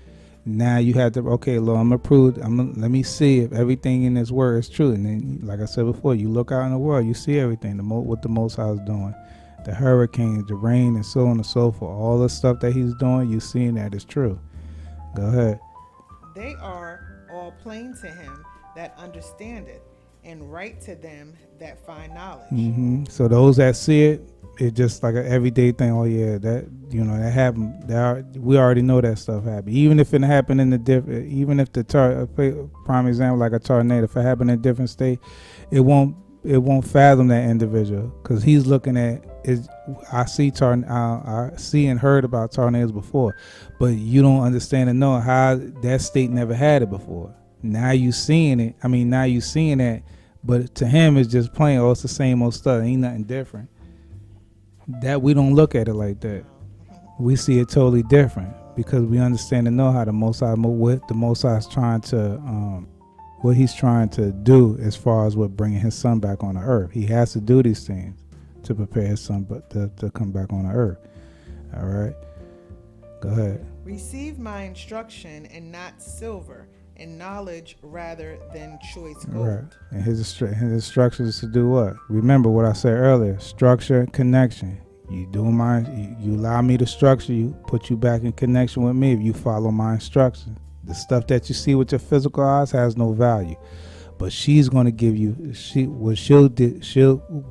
now you have to, okay, Lord, let me see if everything in this word is true. And then, like I said before, you look out in the world, you see everything, what the Most High is doing. The hurricanes, the rain, and so on and so forth. All the stuff that He's doing, you seeing that is true. Go ahead. They are all plain to him that understandeth, and right to them that find knowledge. Mm-hmm. So those that see it, it's just like an everyday thing. Oh yeah, that that happened. We already know that stuff happened. Even if it happened in even if prime example like a tornado, if it happened in a different state, it won't fathom that individual, because he's looking at is. I see and heard about tornadoes before, but you don't understand and know how that state never had it before. Now you seeing it. Now you seeing that, but to him it's just plain. Oh, it's the same old stuff. Ain't nothing different. That we don't look at it like that. We see it totally different, because we understand and know how the Most High, what the Most High is trying to, what He's trying to do as far as with bringing His Son back on the earth. He has to do these things to prepare His Son, but to come back on the earth. All right, go ahead. Receive my instruction, and not silver, and knowledge rather than choice gold. Right. And his instructions is to do what? Remember what I said earlier: structure, connection. You allow me to structure you, put you back in connection with me if you follow my instructions. The stuff that you see with your physical eyes has no value. But she's going to give you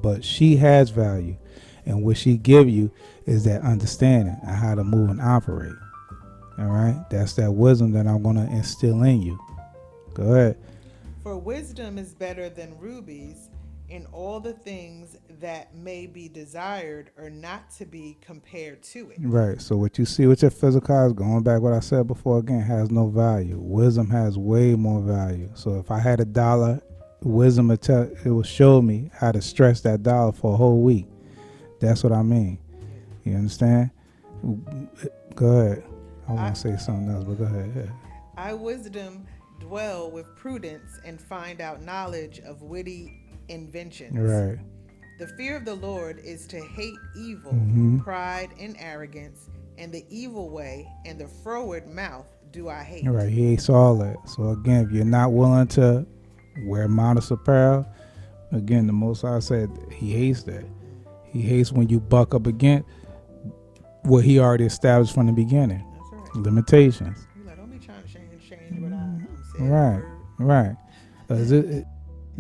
but she has value, and what she give you is that understanding and how to move and operate. All right, that's that wisdom that I'm going to instill in you. Go ahead. For wisdom is better than rubies, in all the things that may be desired are not to be compared to it. Right. So what you see with your physical eyes, going back what I said before again, has no value. Wisdom has way more value. So if I had $1, wisdom it will show me how to stretch that dollar for a whole week. That's what I mean. You understand? Go ahead. I want to say something else, but go ahead. Yeah. I wisdom dwell with prudence and find out knowledge of witty inventions. Right. The fear of the Lord is to hate evil, pride and arrogance, and the evil way and the froward mouth do I hate. Right. He hates all that. So again, if you're not willing to wear modest apparel, again, the Most High said he hates that. He hates when you buck up against what he already established from the beginning. That's right. Limitations. You're like, don't be trying to change what I'm saying. Right. Right.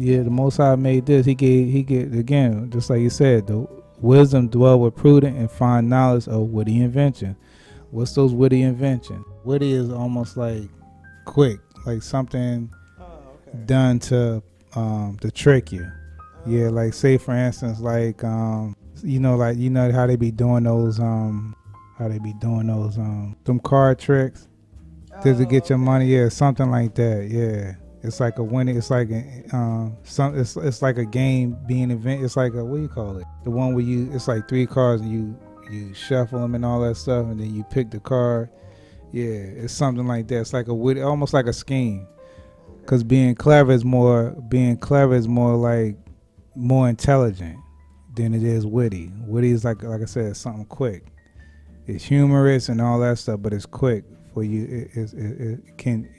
Yeah, the Most High made this. He gave again, just like you said, the wisdom dwell with prudent and find knowledge of witty invention. What's those witty inventions? Witty is almost like quick, like something done to trick you. Yeah, like say for instance, like you know how they be doing those them card tricks to get your money. Yeah, something like that. Yeah. It's like a winning. It's like it's like a game being invented. It's like a, what do you call it? The one where it's like 3 cards and you shuffle them and all that stuff, and then you pick the card. Yeah, it's something like that. It's like almost like a scheme. Cause being clever is more like more intelligent than it is witty. Witty is like I said, it's something quick. It's humorous and all that stuff, but it's quick for you. It can.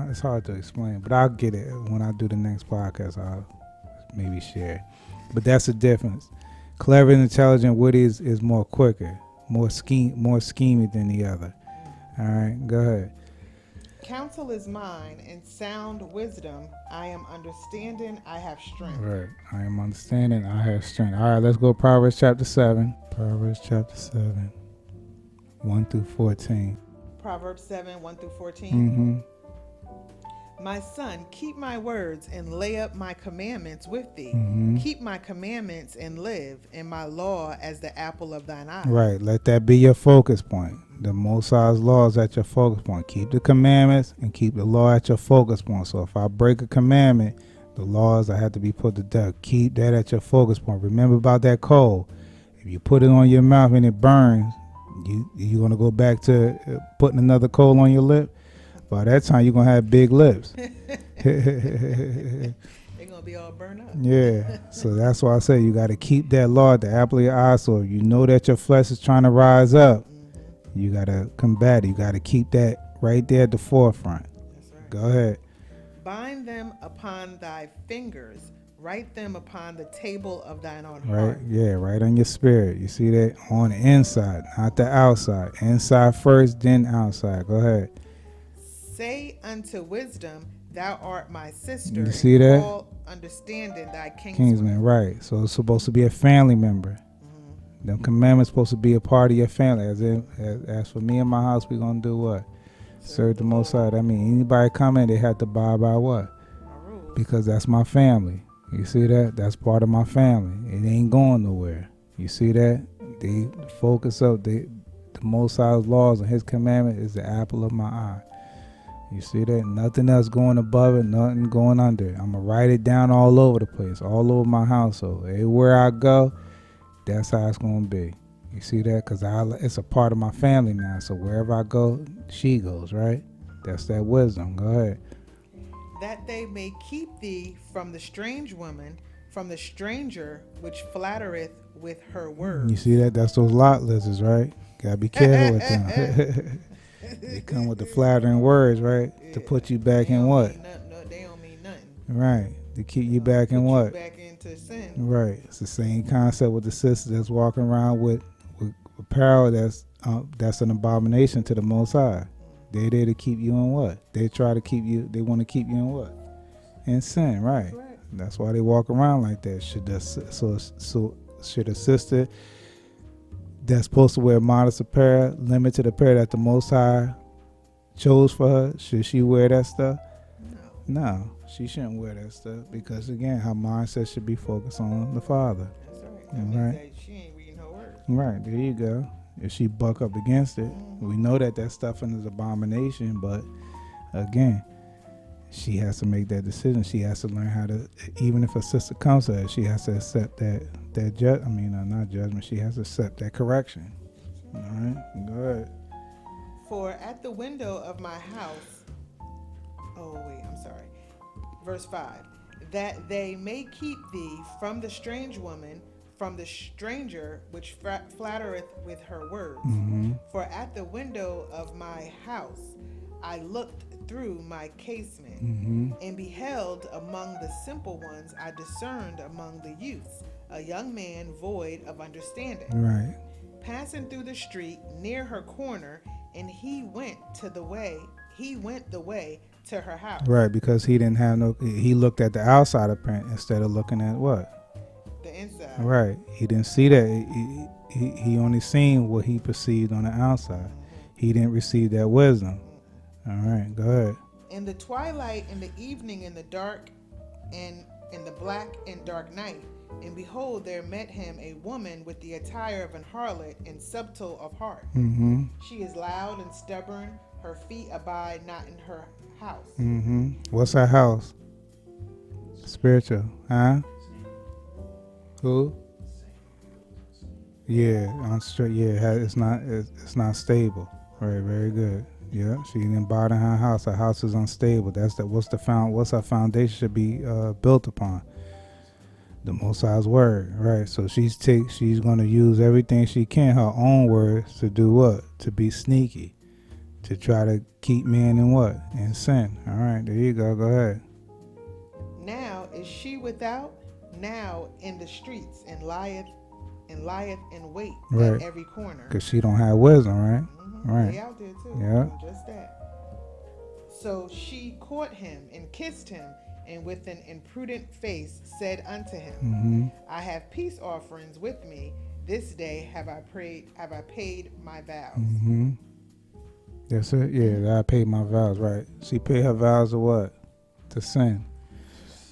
It's hard to explain, but I'll get it when I do the next podcast. I'll maybe share. But that's the difference. Clever and intelligent, witty is more quicker, more scheming than the other. All right, go ahead. Counsel is mine, and sound wisdom. I am understanding. I have strength. Right, I am understanding. I have strength. All right, let's go. Proverbs chapter 7. Proverbs chapter 7, 1 through 14. Proverbs 7, 1 through 14. Mm-hmm. My son, keep my words and lay up my commandments with thee. Mm-hmm. Keep my commandments and live, and my law as the apple of thine eye. Right. Let that be your focus point. The Most High's law is at your focus point. Keep the commandments and keep the law at your focus point. So if I break a commandment, the laws I have to be put to death. Keep that at your focus point. Remember about that coal. If you put it on your mouth and it burns, you're going to go back to putting another coal on your lip. By that time, you're going to have big lips. They're going to be all burned up. Yeah. So that's why I say you got to keep that law at the apple of your eye. So if you know that your flesh is trying to rise up, you got to combat it. You got to keep that right there at the forefront. That's right. Go ahead. Bind them upon thy fingers. Write them upon the table of thine own Right. heart. Yeah. Right on your spirit. You see that? On the inside, not the outside. Inside first, then outside. Go ahead. Say unto wisdom, thou art my sister. You see that? All understanding thy Kingsman. Right. So it's supposed to be a family member. Them commandments supposed to be a part of your family. As for me and my house, we're going to do what? Serve the Most High. I mean, anybody come in, they have to abide by what? Because that's my family. You see that? That's part of my family. It ain't going nowhere. You see that? They focus up. The Most High's laws and His commandment is the apple of my eye. You see that? Nothing else going above it, nothing going under it. I'm going to write it down all over the place, all over my household. Everywhere I go, that's how it's going to be. You see that? Because it's a part of my family now. So wherever I go, she goes, right? That's that wisdom. Go ahead. That they may keep thee from the strange woman, from the stranger which flattereth with her words. You see that? That's those lot lizards, right? Got to be careful with them. They come with the flattering words, right? Yeah. To put you back in what? They don't mean nothing. Right. To keep you back in what? Back into sin. Right. It's the same concept with the sister that's walking around with apparel that's an abomination to the Most High. They're there to keep you in what? They try to keep you. They want to keep you in what? In sin, That's right? right. That's why they walk around like that. So should a sister that's supposed to wear modest apparel, limited apparel that the Most High chose for her, should she wear that stuff? No. No, she shouldn't wear that stuff because again, her mindset should be focused on the Father. That's right. All That means right, that she ain't reading her word. right there you go. If she buck up against it, Mm-hmm. we know that stuff is abomination. But again, she has to make that decision. She has to learn how to, even if a sister comes to her, she has to accept not judgment. She has to accept that correction. All right, go ahead. For at the window of my house, oh wait, I'm sorry. Verse 5, that they may keep thee from the strange woman, from the stranger which flattereth with her words. Mm-hmm. For at the window of my house I looked through my casement, Mm-hmm. and beheld among the simple ones, I discerned among the youths a young man void of understanding, Right. passing through the street near her corner, and he went the way to her house. Right, because he didn't have no. He looked at the outside appearance instead of looking at what. The inside. Right. He didn't see that. He only seen what he perceived on the outside. He didn't receive that wisdom. All right, go ahead. In the twilight, in the evening, in the dark, and in the black and dark night, and behold, there met him a woman with the attire of an harlot and subtle of heart. Mm-hmm. She is loud and stubborn. Her feet abide not in her house. Mm-hmm. What's her house? Spiritual, huh? Who? Yeah, on straight. Yeah, it's not stable. Right, very good. Yeah, she didn't abide in her house. Her house is unstable. What's her foundation should be built upon? The Most High's word, right? So she's going to use everything she can, her own words, to do what? To be sneaky, to try to keep men in what? In sin. All right, there you go. Go ahead. Now is she without, now in the streets, and lieth in wait Right. at every corner. Because she don't have wisdom, right? They out there too. Yeah. Doing just that. So she caught him and kissed him, and with an imprudent face said unto him, Mm-hmm. I have peace offerings with me. This day have I paid my vows. Mm-hmm. That's it. Yeah, I paid my vows. Right. She paid her vows to what? To sin.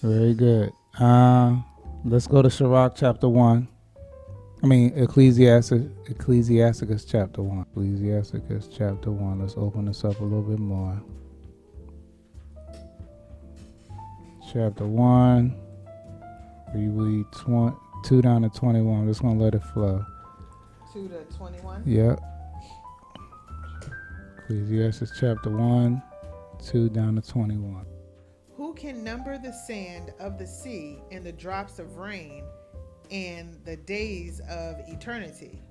Very good. Let's go to Sirach chapter 1. Ecclesiasticus chapter 1. Ecclesiasticus chapter 1. Let's open this up a little bit more. Chapter 1. We read 2 down to 21. I'm just going to let it flow. 2 to 21. Yep. Ecclesiastes chapter 1, 2 down to 21. Who can number the sand of the sea and the drops of rain and the days of eternity?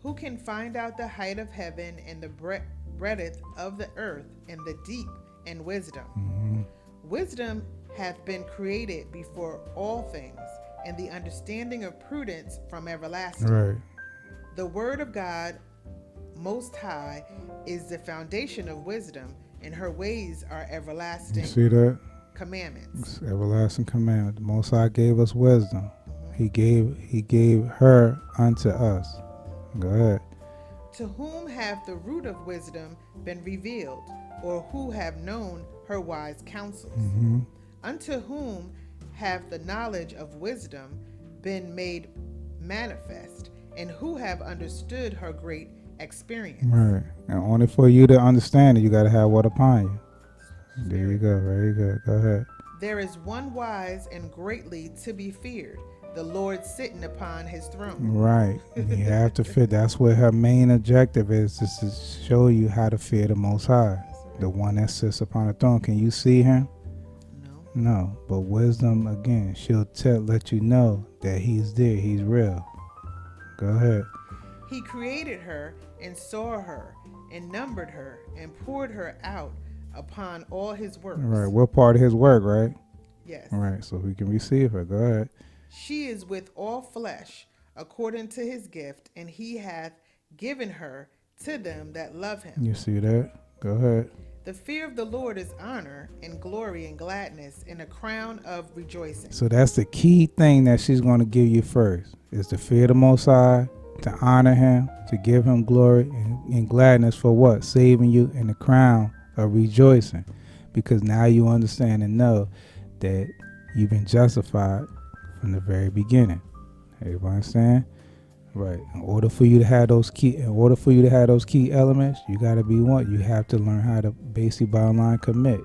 Who can find out the height of heaven and the breadth of the earth and the deep and wisdom? Mm-hmm. Wisdom hath been created before all things, and the understanding of prudence from everlasting. Right. The word of God Most High is the foundation of wisdom, and her ways are everlasting. You see that? Commandments. It's everlasting commandment. The Most High gave us wisdom. He gave her unto us. Go ahead. To whom hath the root of wisdom been revealed, or who have known her wise counsels? Mm-hmm. Unto whom hath the knowledge of wisdom been made manifest, and who have understood her great experience? Right. And only for you to understand it, you got to have what upon you. There you go. Very good. Go ahead. There is one wise and greatly to be feared, the Lord sitting upon his throne. Right. You have to fear. That's what her main objective is to show you how to fear the Most High, the one that sits upon the throne. Can you see him? No. No. But wisdom, again, she'll let you know that he's there. He's real. Go ahead. He created her and saw her and numbered her and poured her out upon all his works. Right. We're part of his work, right? Yes. Right. So we can receive her. Go ahead. She is with all flesh, according to his gift, and he hath given her to them that love him. You see that? Go ahead. The fear of the Lord is honor and glory and gladness and a crown of rejoicing. So that's the key thing that she's going to give you first is to fear the Most High, to honor Him, to give Him glory and gladness for what? Saving you in the crown of rejoicing. Because now you understand and know that you've been justified from the very beginning. Everybody understand? Right. In order for you to have those key elements, you gotta be one. You have to learn how to basically bottom line commit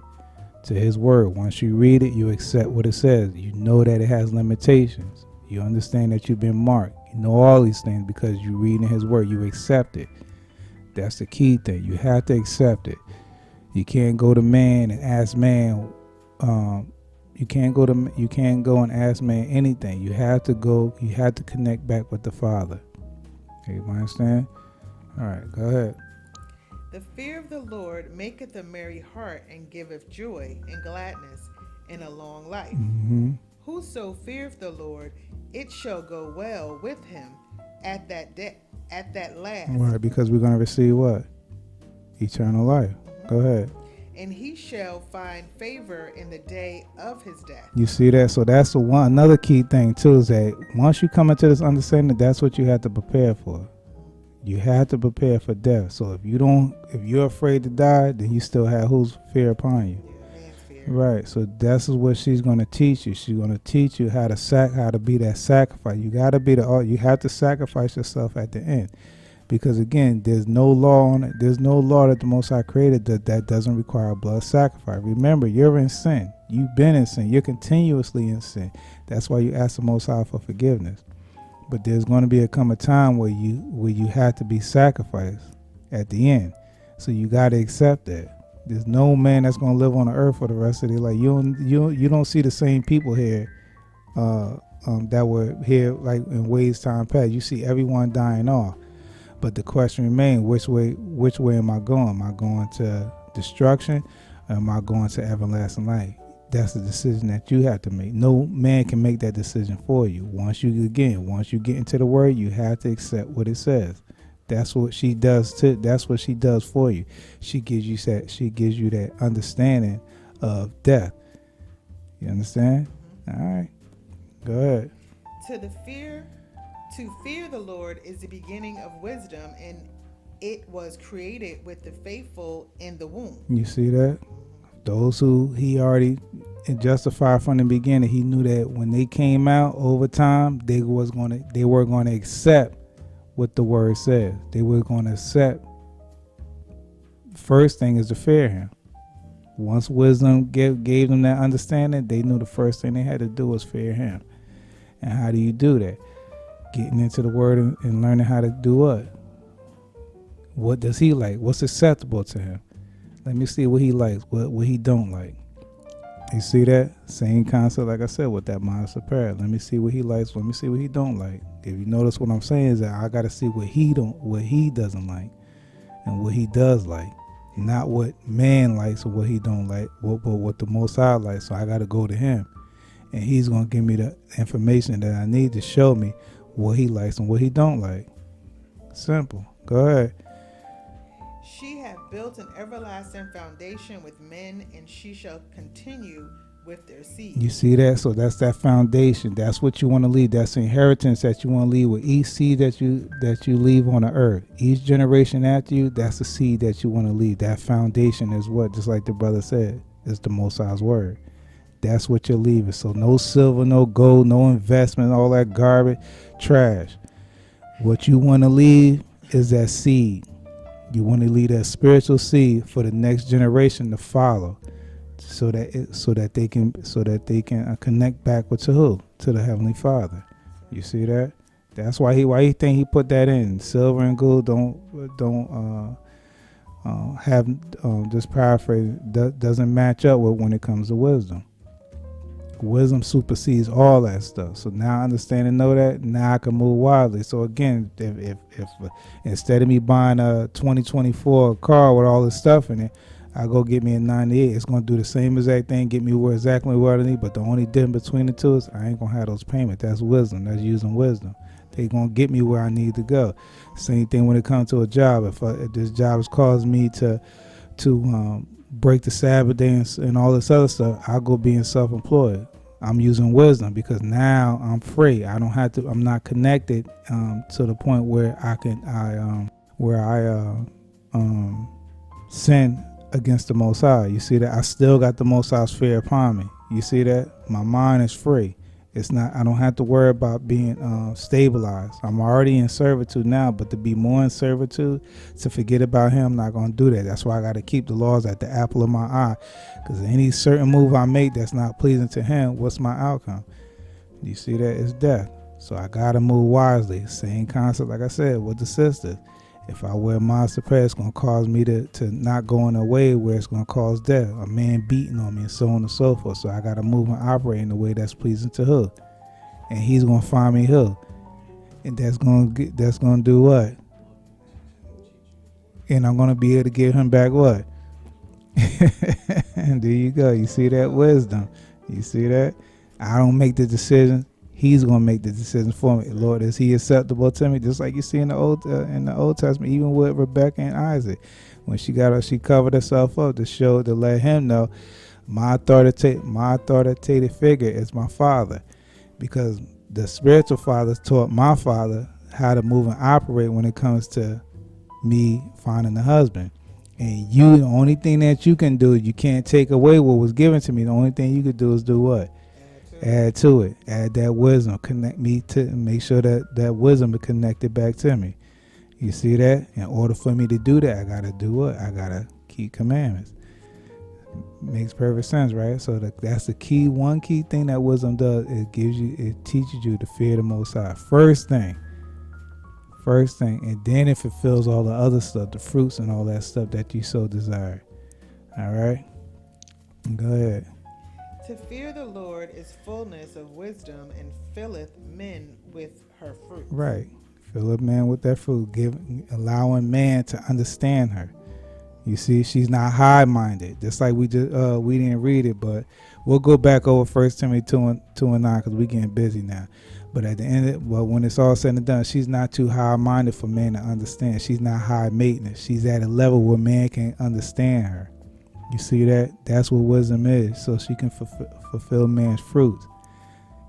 to His word. Once you read it, you accept what it says. You know that it has limitations. You understand that you've been marked. You know all these things because you read in His word. You accept it. That's the key thing. You have to accept it. You can't go to man and ask man. You can't go and ask man anything. You have to go. You have to connect back with the Father. You understand? All right, go ahead. The fear of the Lord maketh a merry heart and giveth joy and gladness and a long life. Mm-hmm. Whoso feareth the Lord, it shall go well with him at that last. Right, because we're gonna receive what? Eternal life. Go ahead. And he shall find favor in the day of his death. You see that? So that's the one. Another key thing too is that once you come into this understanding, that's what you have to prepare for. You have to prepare for death. So if you're afraid to die, then you still have whose fear upon you. Yeah, man's fear. Right. So that's what she's going to teach you. She's going to teach you how to be that sacrifice. You got to be you have to sacrifice yourself at the end. Because again, there's no law that the Most High created that doesn't require a blood sacrifice. Remember, you're in sin. You've been in sin. You're continuously in sin. That's why you ask the Most High for forgiveness. But there's going to come a time where you have to be sacrificed at the end. So you got to accept that. There's no man that's going to live on the earth for the rest of their life. You don't see the same people here that were here like in ways time past. You see everyone dying off. But the question remains, which way am I going? Am I going to destruction or am I going to everlasting life? That's the decision that you have to make. No man can make that decision for you. Once you get into the word, you have to accept what it says. That's what she does that's what she does for you. She gives you that understanding of death. You understand? All right. Go ahead. To fear the Lord is the beginning of wisdom, and it was created with the faithful in the womb. You see that? Those who he already justified from the beginning, he knew that when they came out over time, they were going to accept what the word says. They were going to accept. First thing is to fear him. Once wisdom gave them that understanding, they knew the first thing they had to do was fear him. And how do you do that? Getting into the word and learning how to do what? What does he like? What's acceptable to him? Let me see what he likes, what he don't like. You see that? Same concept, like I said, with that modest apparel. Let me see what he likes. Let me see what he don't like. If you notice what I'm saying is that I got to see what he doesn't like, and what he does like. Not what man likes or what he don't like, but what the Most High likes. So I got to go to him, and he's gonna give me the information that I need to show me what he likes and what he don't like. Simple. Go ahead. She hath built an everlasting foundation with men, and she shall continue with their seed. You see that? So that's that foundation. That's what you want to leave. That's the inheritance that you want to leave with each seed that you leave on the earth. Each generation after you, that's the seed that you want to leave. That foundation is what, just like the brother said, is the Most High's word. That's what you're leaving. So no silver, no gold, no investment, all that garbage, trash. What you want to leave is that seed. You want to leave that spiritual seed for the next generation to follow, so that they can connect back with who? To the Heavenly Father. You see that? That's why he think he put that in. Silver and gold don't have just paraphrase doesn't match up with when it comes to wisdom. Wisdom supersedes all that stuff. So now I understand and know that. Now I can move widely. So again, if instead of me buying a 2024 car with all this stuff in it, I go get me a 98. It's going to do the same exact thing, get me exactly where I need. But the only difference between the two is I ain't going to have those payments. That's wisdom. That's using wisdom. They're going to get me where I need to go. Same thing when it comes to a job. If this job is causing me to to break the Sabbath day and all this other stuff, I go being self-employed. I'm using wisdom because now I'm free. I don't have to. I'm not connected to the point where I um, sin against the Most High. You see that? I still got the Most High's fear upon me. You see that? My mind is free. It's not. I don't have to worry about being stabilized. I'm already in servitude now, but to be more in servitude, to forget about Him, I'm not gonna do that. That's why I got to keep the laws at the apple of my eye. Because any certain move I make that's not pleasing to Him, what's my outcome? You see that? It's death. So I gotta move wisely. Same concept, like I said, with the sisters. If I wear modesty, it's going to cause me to not go in a way where it's going to cause death, a man beating on me, and so on and so forth. So I got to move and operate in a way that's pleasing to her, and He's going to find me her, and that's going to do what? And I'm going to be able to give Him back what? And there you go. You see that wisdom? You see that? I don't make the decision. He's gonna make the decision for me. Lord, is He acceptable to me? Just like you see in the Old Testament, even with Rebecca and Isaac, when she covered herself up to let him know my authoritative figure is my father, because the spiritual father taught my father how to move and operate when it comes to me finding a husband. And the only thing that you can do, you can't take away what was given to me. The only thing you could do is do what? Add to it. Add that wisdom. Connect me to make sure that wisdom is connected back to me. You see that? In order for me to do that, I gotta do what? I gotta keep commandments. Makes perfect sense, right? So that's the key. One key thing that wisdom does, it teaches you to fear the Most High. First thing, and then it fulfills all the other stuff, the fruits and all that stuff that you so desire. All right, go ahead. To fear the Lord is fullness of wisdom, and filleth men with her fruit. Right. Fill a man with that fruit, allowing man to understand her. You see, she's not high-minded. Just like we didn't read it, but we'll go back over 1 Timothy 2 and 9 because we're getting busy now. But at the end, when it's all said and done, she's not too high-minded for man to understand. She's not high maintenance. She's at a level where man can understand her. You see that? That's what wisdom is. So she can fulfill man's fruits,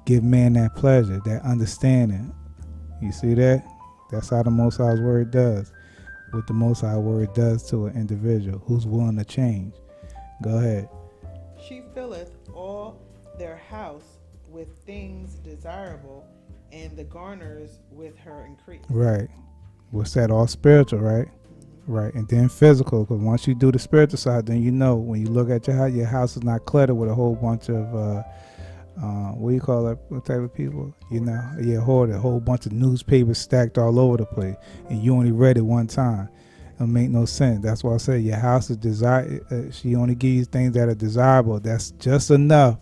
give man that pleasure, that understanding. You see that? That's how the Most High's word does. What the Most High word does to an individual who's willing to change. Go ahead. She filleth all their house with things desirable, and the garners with her increase. Right. What's that? All spiritual, right? Right, and then physical, because once you do the spiritual side, then you know when you look at your house is not cluttered with a whole bunch of what do you call that? What type of people? Hoarder, a whole bunch of newspapers stacked all over the place, and you only read it one time. It make no sense. That's why I say your house is desire. She only gives you things that are desirable. That's just enough.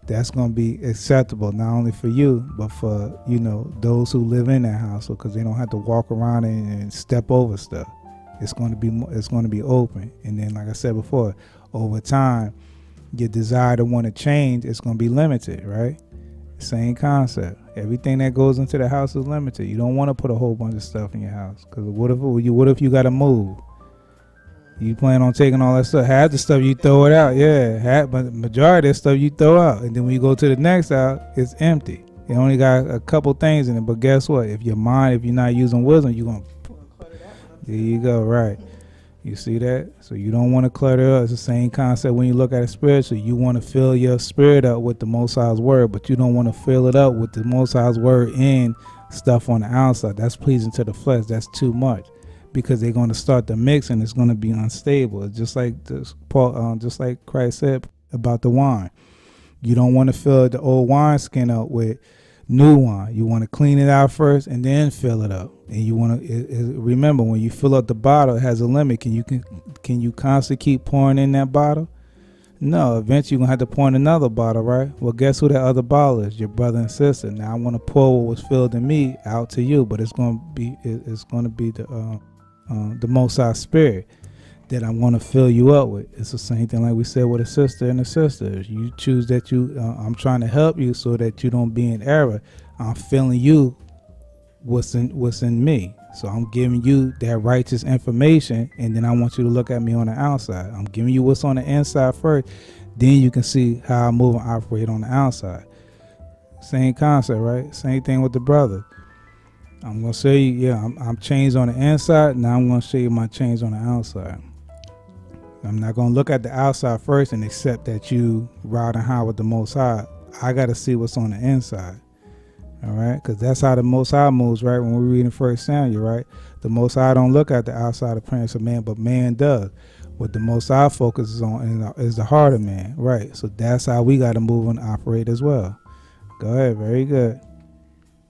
That's going to be acceptable not only for you, but for those who live in that house, because they don't have to walk around and step over stuff. It's going to be open, and then, like I said before, over time, your desire to want to change is going to be limited, right? Same concept. Everything that goes into the house is limited. You don't want to put a whole bunch of stuff in your house, because what if you got to move? You plan on taking all that stuff. Half the stuff you throw it out, but the majority of stuff you throw out, and then when you go to the next house, it's empty. It only got a couple things in it, but guess what? If you're not using wisdom, you're going to. There you go, right. You see that? So you don't want to clutter up. It's the same concept when you look at it spiritually. You want to fill your spirit up with the Most High's word, but you don't want to fill it up with the Most High's word and stuff on the outside. That's pleasing to the flesh. That's too much, because they're going to start to mix and it's going to be unstable. It's just like just like Christ said about the wine. You don't want to fill the old wine skin up with new wine. You want to clean it out first and then fill it up. And you want to remember, when you fill up the bottle, it has a limit. Can you constantly keep pouring in that bottle? No. Eventually, you're gonna have to pour in another bottle, right? Well, guess who that other bottle is? Your brother and sister. Now, I want to pour what was filled in me out to you, but it's gonna be the Most High Spirit that I want to fill you up with. It's the same thing like we said with a sister and a sister. You choose that I'm trying to help you so that you don't be in error. I'm filling you what's in me. So I'm giving you that righteous information, and then I want you to look at me on the outside. I'm giving you what's on the inside first, then you can see how I move and operate on the outside. Same concept, right? Same thing with the brother. I'm gonna show you, yeah, I'm changed on the inside. Now I'm gonna show you my change on the outside. I'm not gonna look at the outside first and accept that you ride and high with the Most High. I gotta see what's on the inside. All right, because that's how the Most High moves, right? When we're reading First Samuel, right? The Most High don't look at the outside appearance of man, but man does. What the Most High focuses on is the heart of man, right? So that's how we got to move and operate as well. Go ahead, very good.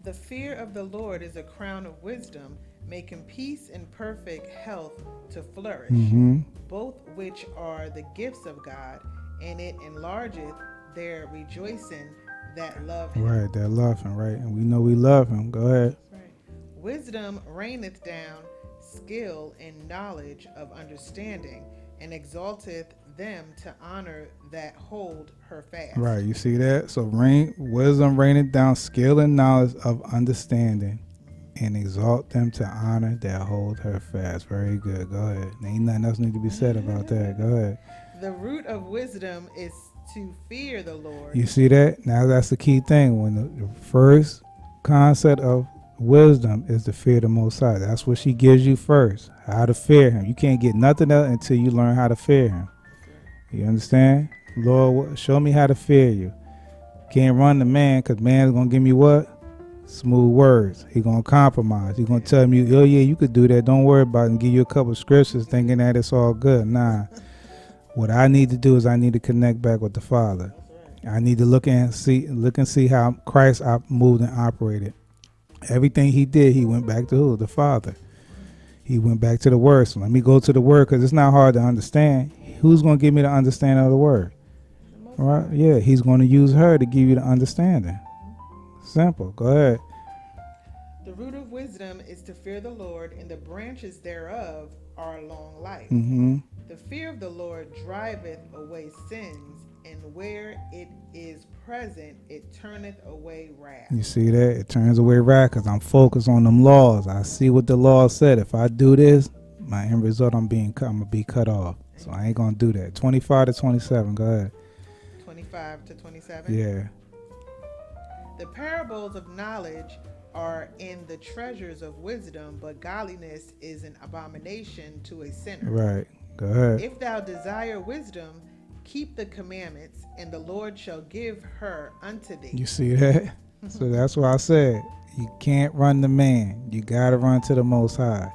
The fear of the Lord is a crown of wisdom, making peace and perfect health to flourish, Mm-hmm. both which are the gifts of God, and it enlargeth their rejoicing that love him. Right, that love him, right? And we know we love him. Go ahead. That's right. Wisdom raineth down skill and knowledge of understanding, and exalteth them to honor that hold her fast. Right, you see that? So wisdom raining down skill and knowledge of understanding, and exalt them to honor that hold her fast. Very good. Go ahead. Ain't nothing else need to be said about that. Go ahead. The root of wisdom is to fear the Lord. You see that? Now that's the key thing. When the first concept of wisdom is to fear the Most High. That's what she gives you first. How to fear him. You can't get nothing else until you learn how to fear him. You understand? Lord, show me how to fear you. Can't run the man, because man's going to give me what? Smooth words. He going to compromise. He going to tell me, oh yeah, you could do that. Don't worry about it, and give you a couple of scriptures thinking that it's all good. Nah. What I need to do is I need to connect back with the Father. I need to look and see how Christ moved and operated. Everything he did, he went back to who? The Father. He went back to the Word. So let me go to the Word, because it's not hard to understand. Who's going to give me the understanding of the Word? All right? Yeah, he's going to use her to give you the understanding. Simple. Go ahead. The root of wisdom is to fear the Lord, and the branches thereof are long life. Mm-hmm. The fear of the Lord driveth away sins, and where it is present, it turneth away wrath. You see that? It turns away wrath because I'm focused on them laws. I see what the law said. If I do this, my end result, I'm going to be cut off. So I ain't going to do that. 25 to 27. Go ahead. 25 to 27. Yeah. The parables of knowledge are in the treasures of wisdom, but godliness is an abomination to a sinner. Right. Go ahead. If thou desire wisdom, keep the commandments, and the Lord shall give her unto thee. You see that? So that's why I said you can't run the man. You got to run to the Most High.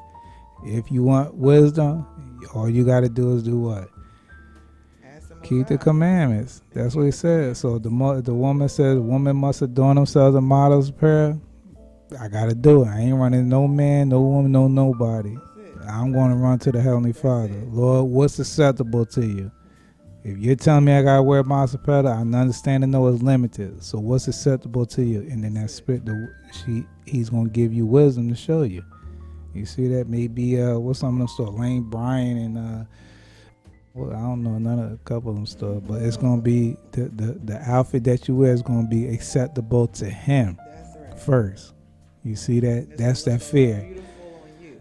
If you want wisdom, all you got to do is do what? Keep the commandments. That's what he said. So the woman says women must adorn themselves in modest apparel. I got to do it. I ain't running no man, no woman, no nobody. I'm going to run to the Heavenly Father. Lord, what's acceptable to you? If you're telling me I got to wear modest apparel, I understand and know it's limited. So what's acceptable to you? And then that spirit, he's going to give you wisdom to show you. You see that? Maybe, what's some of them stuff? Lane Bryant and, well, I don't know, a couple of them stuff. But it's going to be, the outfit that you wear is going to be acceptable to him first. You see that? That's that fear.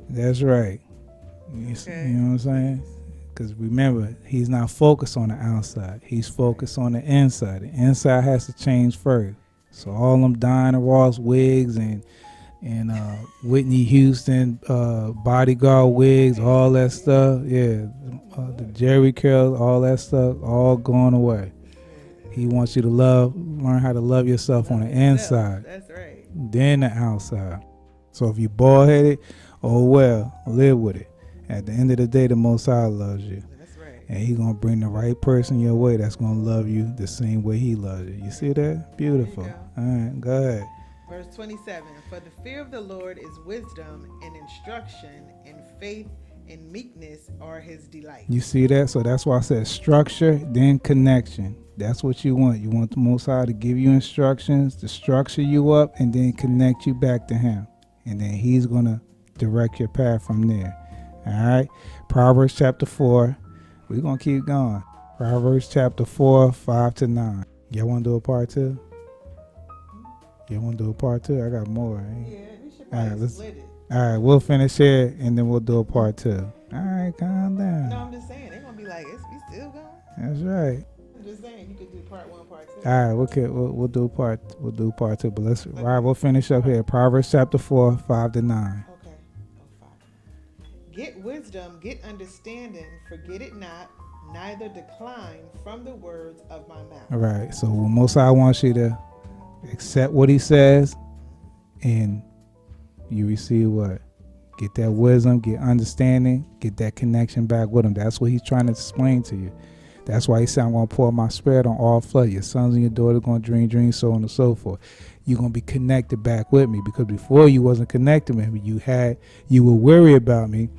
That's right. You know what I'm saying? Because remember, he's not focused on the outside. He's focused on the inside. The inside has to change first. So all them Diana Ross wigs and Whitney Houston bodyguard wigs, all that stuff, the Jerry curls, all that stuff, all going away. He wants you to learn how to love yourself on the inside. That's right. Then the outside. So if you bald headed, oh well, live with it. At the end of the day, the Most High loves you. That's right. And he's going to bring the right person your way that's going to love you the same way he loves you. You see that? Beautiful. All right, go ahead. Verse 27, for the fear of the Lord is wisdom and instruction, and faith and meekness are his delight. You see that? So that's why I said structure, then connection. That's what you want. You want the Most High to give you instructions, to structure you up, and then connect you back to him. And then he's going to direct your path from there. All right? Proverbs chapter 4. We're going to keep going. Proverbs chapter 4, 5 to 9. Y'all want to do a part 2? You want to do a part 2? I got more. Yeah, we should probably split it. All right, we'll finish here and then we'll do a part two. All right, calm No, down. I'm just saying they're gonna be like, "Is we still going?" That's right. I'm just saying you could do part one, part two. All right, we'll do part two. But let's But all right, we'll finish up right, here. Proverbs chapter 4, 5-9. okay. Oh, five. Get wisdom, get understanding, forget it not, neither decline from the words of my mouth. All right. So most I want you to accept what he says and you receive what? Get that wisdom, get understanding, get that connection back with him. That's what he's trying to explain to you. That's why he said, I'm going to pour my spirit on all flesh. Your sons and your daughters going to dream dreams, so on and so forth. You're going to be connected back with me, because before you wasn't connected with me. You were worried about me,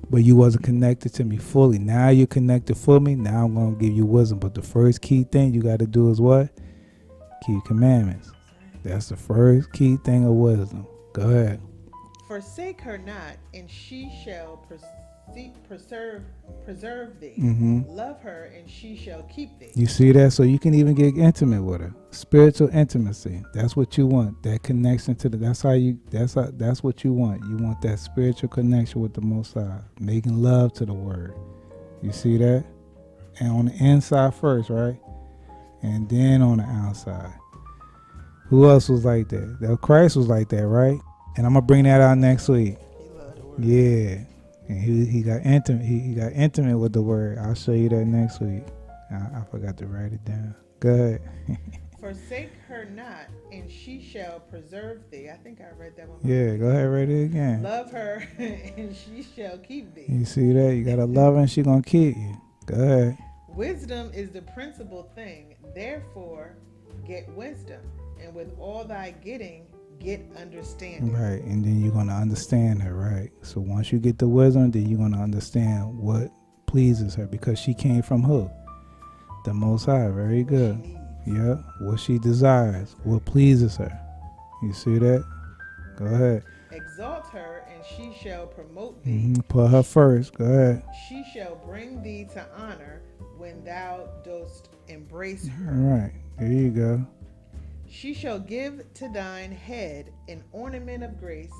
but you wasn't connected to me fully. Now you're connected fully. Now I'm going to give you wisdom. But the first key thing you got to do is what? Keep commandments. That's the first key thing of wisdom. Go ahead. Forsake her not, and she shall preserve thee. Mm-hmm. Love her, and she shall keep thee. You see that? So you can even get intimate with her. Spiritual intimacy. That's what you want. That connection to the. That's what you want. You want that spiritual connection with the Most High, making love to the Word. You see that? And on the inside first, right? And then on the outside. Who else was like that? Christ was like that, right? And I'm gonna bring that out next week. He loved the word. Yeah. And he got intimate. He got intimate with the Word. I'll show you that next week. I forgot to write it down. Go ahead. Forsake her not, and she shall preserve thee. I think I read that one. Yeah, go ahead, write it again. Love her, and she shall keep thee. You see that? You gotta love her and she gonna keep you. Go ahead. Wisdom is the principal thing. Therefore, get wisdom, and with all thy getting, get understanding. Right, and then you're gonna understand her, right? So once you get the wisdom, then you're gonna understand what pleases her, because she came from who? The Most High. Very good. Yeah, what she desires, what pleases her. You see that? Go ahead. Exalt her, and she shall promote thee. Put her first. Go ahead. She shall bring thee to honor when thou dost embrace her. All right, there you go. She shall give to thine head an ornament of grace,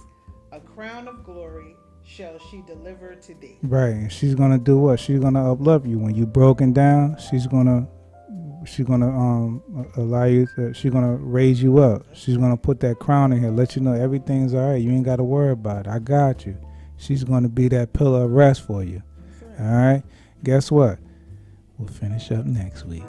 a crown of glory shall she deliver to thee. Right, and she's gonna do what? She's gonna uplift you when you broken down. She's gonna allow you to, she's gonna raise you up. She's gonna put that crown in here, let you know everything's all right. You ain't gotta worry about it. I got you. She's gonna be that pillar of rest for you. All right. Guess what? We'll finish up next week.